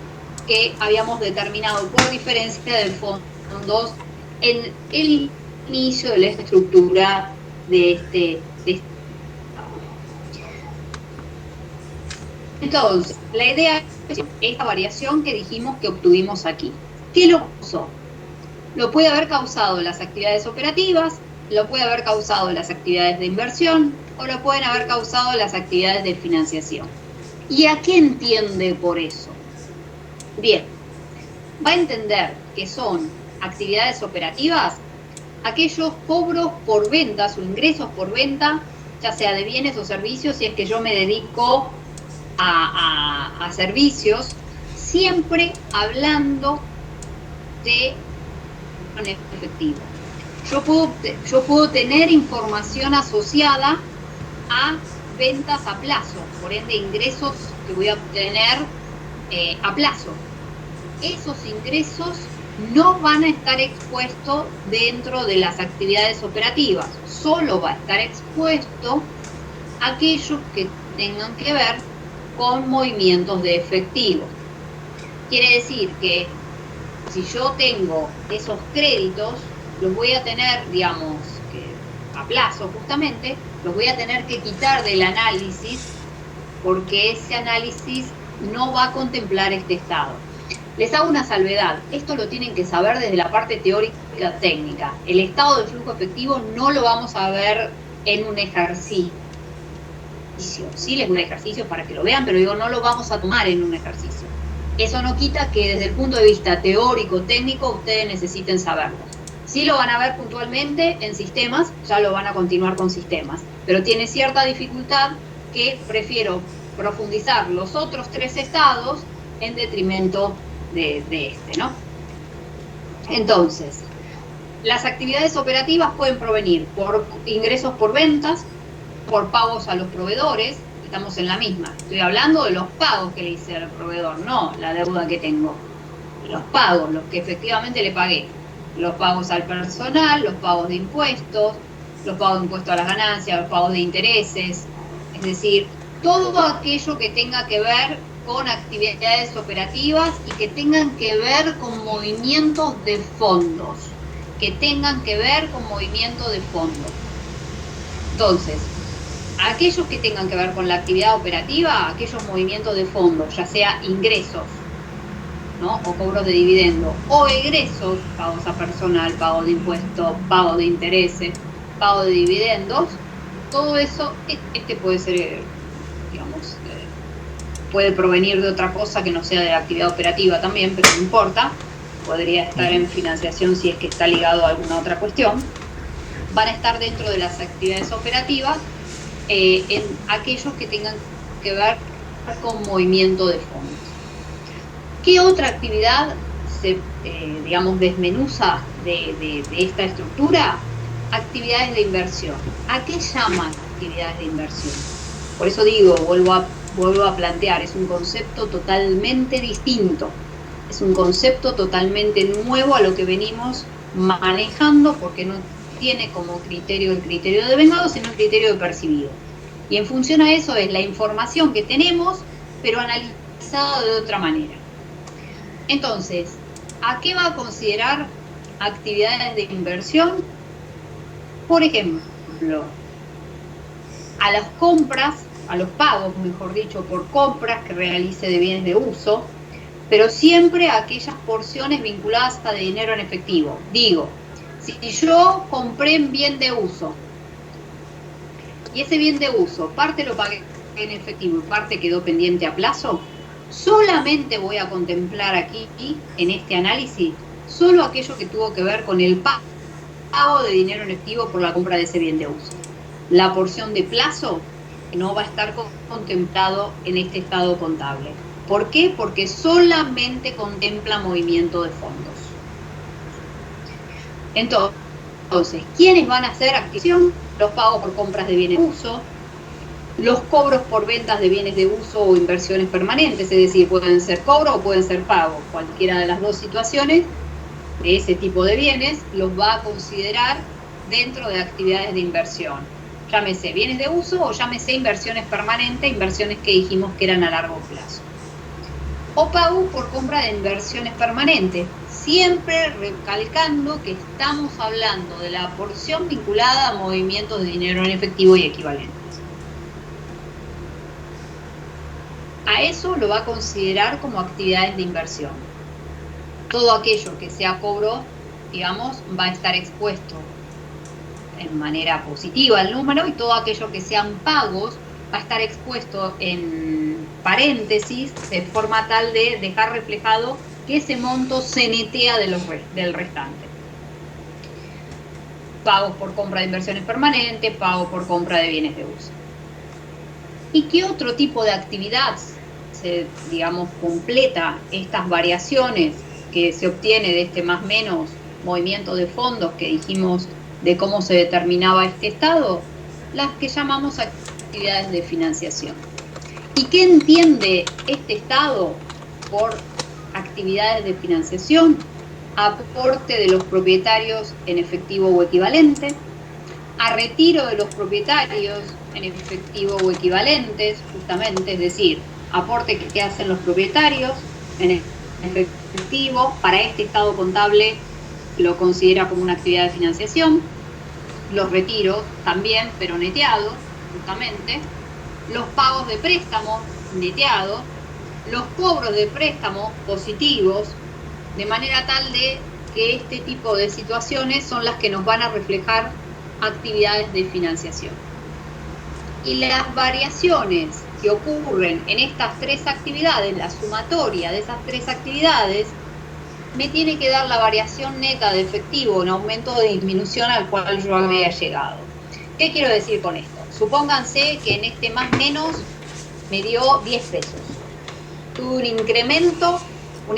que habíamos determinado por diferencia de fondos en el inicio de la estructura de este. Entonces, la idea es esta variación que dijimos que obtuvimos aquí. ¿Qué lo causó? Lo puede haber causado las actividades operativas, lo puede haber causado las actividades de inversión o lo pueden haber causado las actividades de financiación. ¿Y a qué entiende por eso? Bien, va a entender que son actividades operativas aquellos cobros por ventas o ingresos por venta, ya sea de bienes o servicios, si es que yo me dedico a servicios, siempre hablando de efectivo. Yo puedo tener información asociada a ventas a plazo, por ende ingresos que voy a obtener a plazo. Esos ingresos no van a estar expuestos dentro de las actividades operativas, solo va a estar expuesto aquellos que tengan que ver con movimientos de efectivo. Quiere decir que si yo tengo esos créditos, los voy a tener, digamos, a plazo justamente, los voy a tener que quitar del análisis porque ese análisis no va a contemplar este estado. Les hago una salvedad, esto lo tienen que saber desde la parte teórica técnica. El estado de flujo efectivo no lo vamos a ver en un ejercicio. Sí, les doy un ejercicio para que lo vean, pero digo, no lo vamos a tomar en un ejercicio. Eso no quita que desde el punto de vista teórico, técnico, ustedes necesiten saberlo. Sí lo van a ver puntualmente en sistemas, ya lo van a continuar con sistemas, pero tiene cierta dificultad que prefiero profundizar los otros 3 estados en detrimento de este, ¿no? Entonces, las actividades operativas pueden provenir por ingresos por ventas, por pagos a los proveedores, estamos en la misma. Estoy hablando de los pagos que le hice al proveedor, no la deuda que tengo. Los pagos, los que efectivamente le pagué. Los pagos al personal, los pagos de impuestos, los pagos de impuestos a las ganancias, los pagos de intereses. Es decir, todo aquello que tenga que ver con actividades operativas y que tengan que ver con movimientos de fondos. Entonces, aquellos que tengan que ver con la actividad operativa, aquellos movimientos de fondos, ya sea ingresos, ¿no? O cobros de dividendo, o egresos, pagos a personal, pago de impuestos, pago de intereses, pago de dividendos, todo eso, puede ser, digamos, puede provenir de otra cosa que no sea de la actividad operativa también, pero no importa, podría estar en financiación si es que está ligado a alguna otra cuestión, van a estar dentro de las actividades operativas en aquellos que tengan que ver con movimiento de fondos. ¿Qué otra actividad se, digamos, desmenuza de esta estructura? Actividades de inversión. ¿A qué llaman actividades de inversión? Por eso digo, vuelvo a plantear, es un concepto totalmente distinto. Es un concepto totalmente nuevo a lo que venimos manejando porque no tiene como criterio el criterio de devengado, sino el criterio de percibido. Y en función a eso es la información que tenemos, pero analizada de otra manera. Entonces, ¿a qué va a considerar actividades de inversión? Por ejemplo, a las compras, a los pagos, mejor dicho, por compras que realice de bienes de uso, pero siempre a aquellas porciones vinculadas a dinero en efectivo. Digo, si yo compré un bien de uso y ese bien de uso, parte lo pagué en efectivo y parte quedó pendiente a plazo, solamente voy a contemplar aquí, en este análisis, solo aquello que tuvo que ver con el pago de dinero en efectivo por la compra de ese bien de uso. La porción de plazo no va a estar contemplado en este estado contable. ¿Por qué? Porque solamente contempla movimiento de fondos. Entonces, ¿quiénes van a hacer acción? Los pagos por compras de bienes de uso, los cobros por ventas de bienes de uso o inversiones permanentes, es decir, pueden ser cobro o pueden ser pago. Cualquiera de las dos situaciones de ese tipo de bienes los va a considerar dentro de actividades de inversión. llámese bienes de uso o llámese inversiones permanentes, inversiones que dijimos que eran a largo plazo. O pago por compra de inversiones permanentes, siempre recalcando que estamos hablando de la porción vinculada a movimientos de dinero en efectivo y equivalentes. A eso lo va a considerar como actividades de inversión. Todo aquello que sea cobro, digamos, va a estar expuesto en manera positiva al número, y todo aquello que sean pagos va a estar expuesto en paréntesis, de forma tal de dejar reflejado que ese monto se netea del restante. Pagos por compra de inversiones permanentes, pago por compra de bienes de uso. ¿Y qué otro tipo de actividad se, digamos, completa estas variaciones que se obtiene de este más menos movimiento de fondos que dijimos de cómo se determinaba este estado? Las que llamamos actividades de financiación. ¿Y qué entiende este estado por actividades de financiación? Aporte de los propietarios en efectivo o equivalente, a retiro de los propietarios en efectivo o equivalentes, justamente, es decir, aporte que hacen los propietarios en efectivo, para este estado contable lo considera como una actividad de financiación. Los retiros también, pero neteados, justamente. Los pagos de préstamos, neteados. Los cobros de préstamos, positivos, de manera tal de que este tipo de situaciones son las que nos van a reflejar actividades de financiación. Y las variaciones que ocurren en estas tres actividades, la sumatoria de esas tres actividades, me tiene que dar la variación neta de efectivo, un aumento o disminución al cual yo había llegado. ¿Qué quiero decir con esto? Supónganse que en este más menos me dio 10 pesos. Tuve un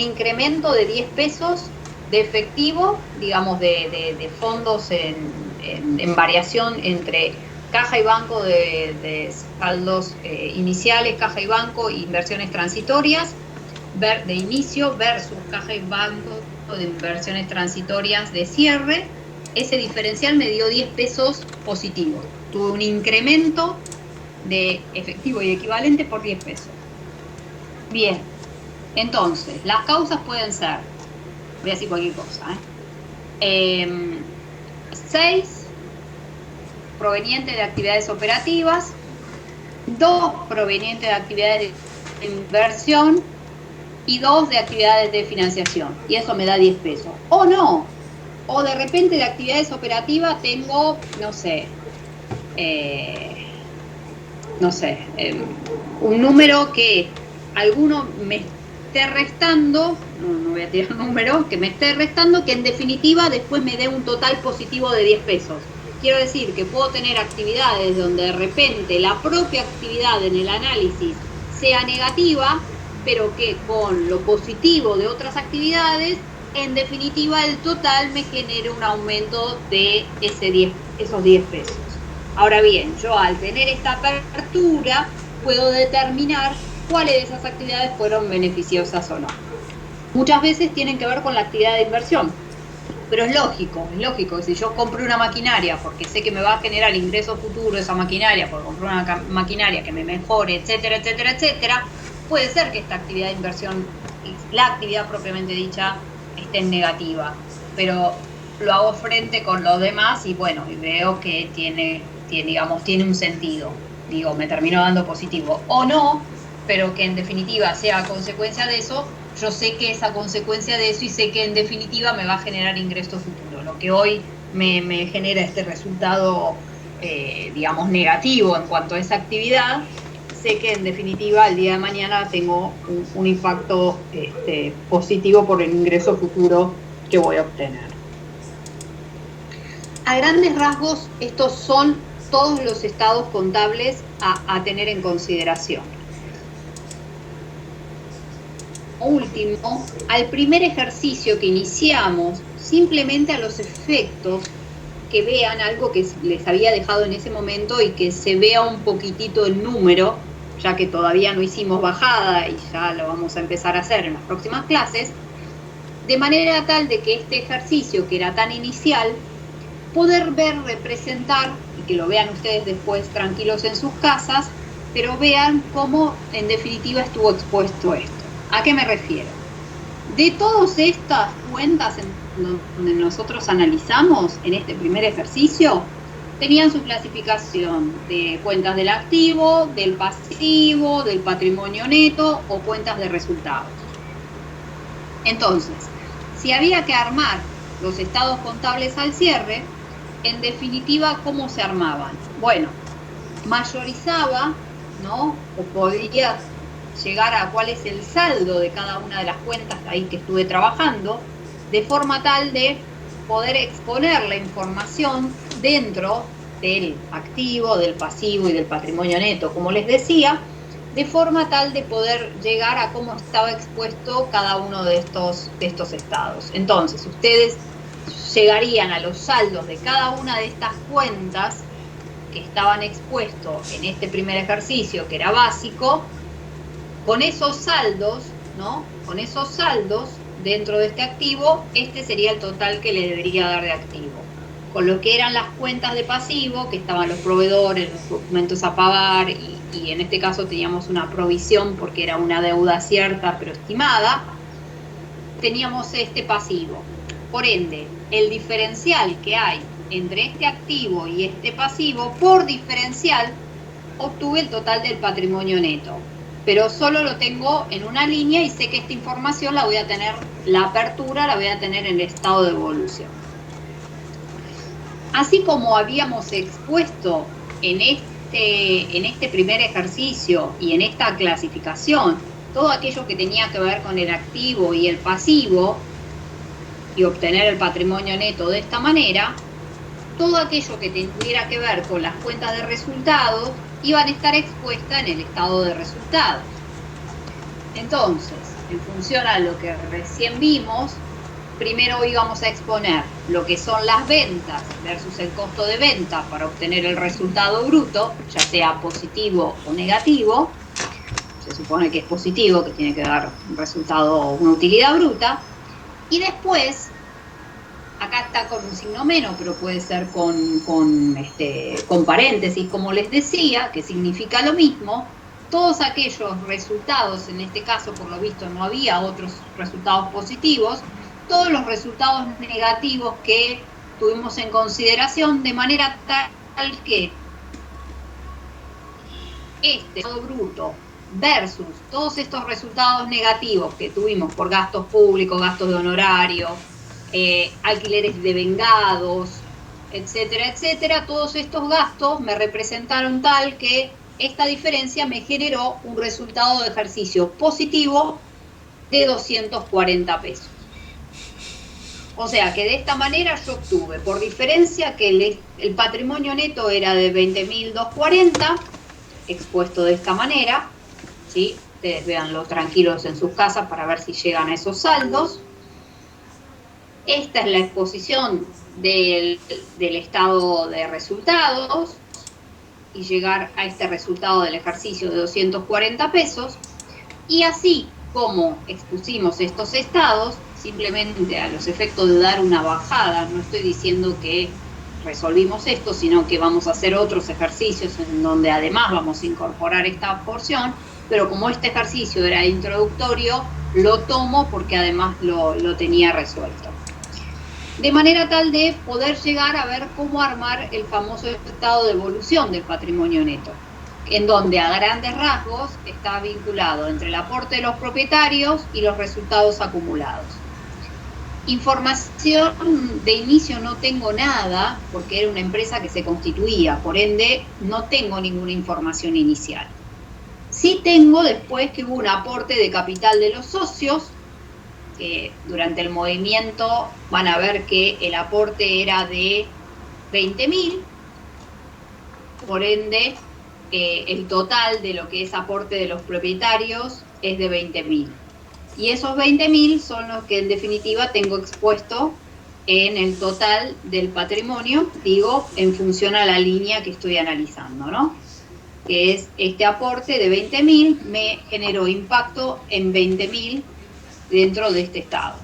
incremento de 10 pesos de efectivo, digamos, de fondos en variación entre caja y banco de saldos iniciales, caja y banco, inversiones transitorias, de inicio versus caja y banco de inversiones transitorias de cierre. Ese diferencial me dio 10 pesos positivo. Tuve un incremento de efectivo y equivalente por 10 pesos. Bien, entonces, las causas pueden ser, voy a decir cualquier cosa, 6 provenientes de actividades operativas, 2 provenientes de actividades de inversión y 2 de actividades de financiación. Y eso me da 10 pesos. O no, o de repente de actividades operativas tengo, un número que alguno me esté restando, no voy a tirar un número, que me esté restando, que en definitiva después me dé un total positivo de 10 pesos. Quiero decir que puedo tener actividades donde de repente la propia actividad en el análisis sea negativa, pero que con lo positivo de otras actividades, en definitiva el total me genere un aumento de esos 10 pesos. Ahora bien, yo al tener esta apertura puedo determinar cuáles de esas actividades fueron beneficiosas o no. Muchas veces tienen que ver con la actividad de inversión, pero es lógico, si yo compro una maquinaria porque sé que me va a generar ingreso futuro esa maquinaria, por comprar una maquinaria que me mejore, etcétera, etcétera, etcétera, puede ser que esta actividad de inversión, la actividad propiamente dicha, esté en negativa, pero lo hago frente con los demás y bueno, y veo que tiene un sentido, me terminó dando positivo o no, pero que en definitiva sea consecuencia de eso. Yo sé que esa consecuencia de eso y sé que en definitiva me va a generar ingreso futuro. Lo que hoy me genera este resultado, negativo en cuanto a esa actividad, sé que en definitiva el día de mañana tengo un impacto positivo por el ingreso futuro que voy a obtener. A grandes rasgos, estos son todos los estados contables a tener en consideración. Último, al primer ejercicio que iniciamos, simplemente a los efectos que vean algo que les había dejado en ese momento y que se vea un poquitito el número, ya que todavía no hicimos bajada y ya lo vamos a empezar a hacer en las próximas clases, de manera tal de que este ejercicio, que era tan inicial, poder ver, representar, y que lo vean ustedes después tranquilos en sus casas, pero vean cómo en definitiva estuvo expuesto esto. ¿A qué me refiero? De todas estas cuentas en donde nosotros analizamos en este primer ejercicio, tenían su clasificación de cuentas del activo, del pasivo, del patrimonio neto o cuentas de resultados. Entonces, si había que armar los estados contables al cierre, en definitiva, ¿cómo se armaban? Bueno, mayorizaba, ¿no? O podría llegar a cuál es el saldo de cada una de las cuentas ahí que estuve trabajando, de forma tal de poder exponer la información dentro del activo, del pasivo y del patrimonio neto, como les decía, de forma tal de poder llegar a cómo estaba expuesto cada uno de estos estados. Entonces, ustedes llegarían a los saldos de cada una de estas cuentas que estaban expuestos en este primer ejercicio, que era básico, con esos saldos, ¿no? Con esos saldos dentro de este activo, este sería el total que le debería dar de activo. Con lo que eran las cuentas de pasivo, que estaban los proveedores, los documentos a pagar, y en este caso teníamos una provisión porque era una deuda cierta pero estimada, teníamos este pasivo. Por ende, el diferencial que hay entre este activo y este pasivo, por diferencial, obtuve el total del patrimonio neto. Pero solo lo tengo en una línea y sé que esta información la voy a tener, la apertura la voy a tener en el estado de evolución. Así como habíamos expuesto en este primer ejercicio y en esta clasificación todo aquello que tenía que ver con el activo y el pasivo y obtener el patrimonio neto de esta manera, todo aquello que tuviera que ver con las cuentas de resultados iban a estar expuestas en el estado de resultados. Entonces, en función a lo que recién vimos, primero íbamos a exponer lo que son las ventas versus el costo de venta para obtener el resultado bruto, ya sea positivo o negativo. Se supone que es positivo, que tiene que dar un resultado, una utilidad bruta. Y después, acá está con un signo menos, pero puede ser con paréntesis, como les decía, que significa lo mismo. Todos aquellos resultados, en este caso por lo visto no había otros resultados positivos, todos los resultados negativos que tuvimos en consideración, de manera tal que este resultado bruto versus todos estos resultados negativos que tuvimos por gastos públicos, gastos de honorario, alquileres devengados, etcétera, etcétera, todos estos gastos me representaron tal que esta diferencia me generó un resultado de ejercicio positivo de 240 pesos. O sea que de esta manera yo obtuve, por diferencia, que el patrimonio neto era de 20.240, expuesto de esta manera, ¿sí? Ustedes véanlo tranquilos en sus casas para ver si llegan a esos saldos. Esta es la exposición del estado de resultados y llegar a este resultado del ejercicio de 240 pesos. Y así como expusimos estos estados, simplemente a los efectos de dar una bajada, no estoy diciendo que resolvimos esto, sino que vamos a hacer otros ejercicios en donde además vamos a incorporar esta porción, pero como este ejercicio era introductorio, lo tomo porque además lo tenía resuelto. De manera tal de poder llegar a ver cómo armar el famoso estado de evolución del patrimonio neto, en donde a grandes rasgos está vinculado entre el aporte de los propietarios y los resultados acumulados. Información de inicio no tengo nada, porque era una empresa que se constituía, por ende no tengo ninguna información inicial. Sí tengo después que hubo un aporte de capital de los socios, que durante el movimiento van a ver que el aporte era de 20.000, por ende el total de lo que es aporte de los propietarios es de 20.000. Y esos 20.000 son los que en definitiva tengo expuesto en el total del patrimonio, digo, en función a la línea que estoy analizando, ¿no? Que es este aporte de 20.000 me generó impacto en 20.000 dentro de este estado.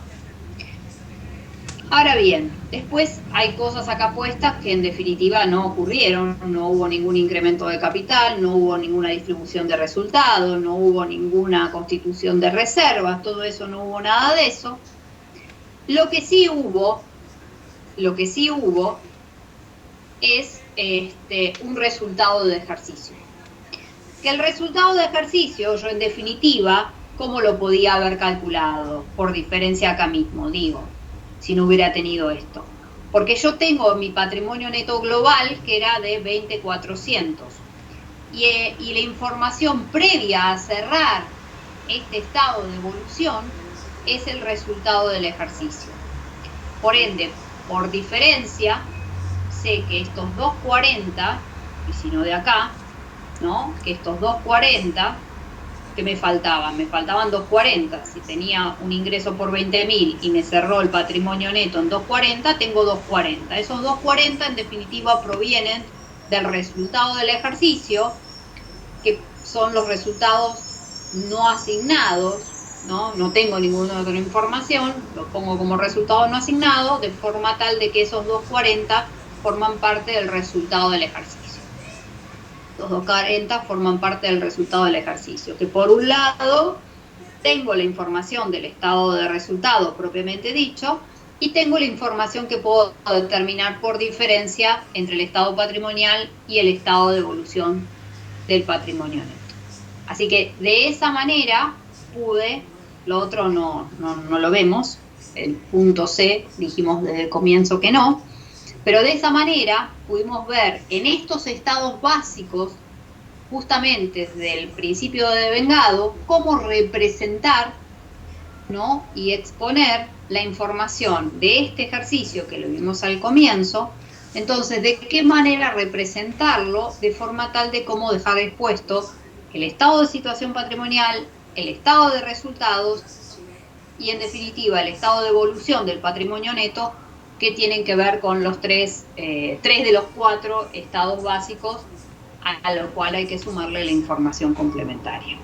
Ahora bien, después hay cosas acá puestas que en definitiva no ocurrieron, no hubo ningún incremento de capital, no hubo ninguna distribución de resultados, no hubo ninguna constitución de reservas, todo eso no hubo nada de eso. Lo que sí hubo es un resultado de ejercicio. Que el resultado de ejercicio, yo en definitiva, ¿cómo lo podía haber calculado? Por diferencia acá mismo, digo, si no hubiera tenido esto. Porque yo tengo mi patrimonio neto global, que era de 20,400. Y la información previa a cerrar este estado de evolución es el resultado del ejercicio. Por ende, por diferencia, sé que estos 240, y si no de acá, ¿no? Que estos 240, que me faltaban 240, si tenía un ingreso por 20.000 y me cerró el patrimonio neto en 240, tengo 240. Esos 240 en definitiva provienen del resultado del ejercicio, que son los resultados no asignados, no tengo ninguna otra información, lo pongo como resultado no asignado, de forma tal de que esos 240 forman parte del resultado del ejercicio. Los 240 forman parte del resultado del ejercicio, que por un lado tengo la información del estado de resultado propiamente dicho, y tengo la información que puedo determinar por diferencia entre el estado patrimonial y el estado de evolución del patrimonio neto. Así que de esa manera pude, lo otro no lo vemos, el punto C dijimos desde el comienzo que no, pero de esa manera pudimos ver en estos estados básicos, justamente desde el principio de devengado, cómo representar, ¿no? Y exponer la información de este ejercicio que lo vimos al comienzo. Entonces, ¿de qué manera representarlo de forma tal de cómo dejar expuesto el estado de situación patrimonial, el estado de resultados y, en definitiva, el estado de evolución del patrimonio neto, que tienen que ver con los tres de los 4 estados básicos, a lo cual hay que sumarle la información complementaria.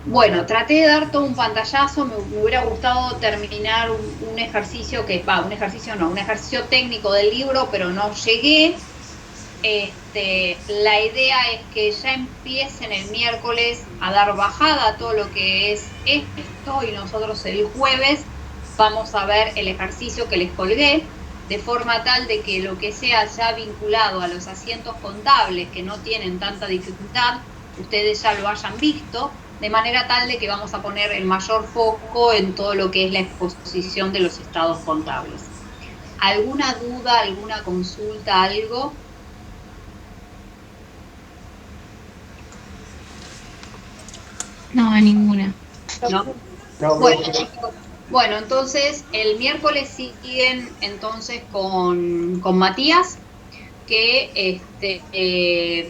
Bueno, traté de dar todo un pantallazo, me hubiera gustado terminar un ejercicio un ejercicio técnico del libro, pero no llegué. La idea es que ya empiecen el miércoles a dar bajada a todo lo que es esto, y nosotros el jueves vamos a ver el ejercicio que les colgué, de forma tal de que lo que sea ya vinculado a los asientos contables que no tienen tanta dificultad, ustedes ya lo hayan visto, de manera tal de que vamos a poner el mayor foco en todo lo que es la exposición de los estados contables. ¿Alguna duda, alguna consulta, algo? No, ninguna. ¿No? Bueno, entonces el miércoles siguen entonces con Matías, que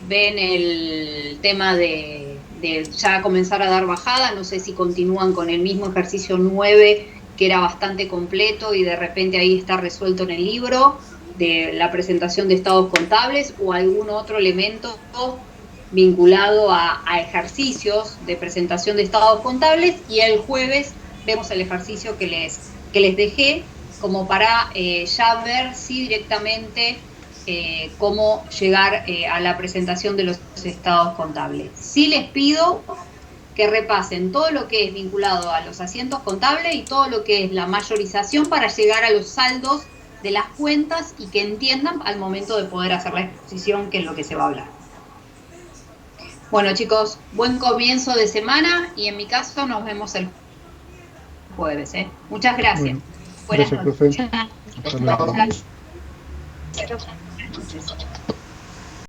ven el tema de ya comenzar a dar bajada. No sé si continúan con el mismo ejercicio 9, que era bastante completo y de repente ahí está resuelto en el libro de la presentación de estados contables, o algún otro elemento vinculado a ejercicios de presentación de estados contables, y el jueves vemos el ejercicio que les dejé, como para ya ver si directamente cómo llegar a la presentación de los estados contables. Sí les pido que repasen todo lo que es vinculado a los asientos contables y todo lo que es la mayorización para llegar a los saldos de las cuentas, y que entiendan al momento de poder hacer la exposición qué es lo que se va a hablar. Bueno, chicos, buen comienzo de semana, y en mi caso nos vemos el jueves. Muchas gracias. Bueno, gracias, profe. Chao. Hasta luego. Buenas noches.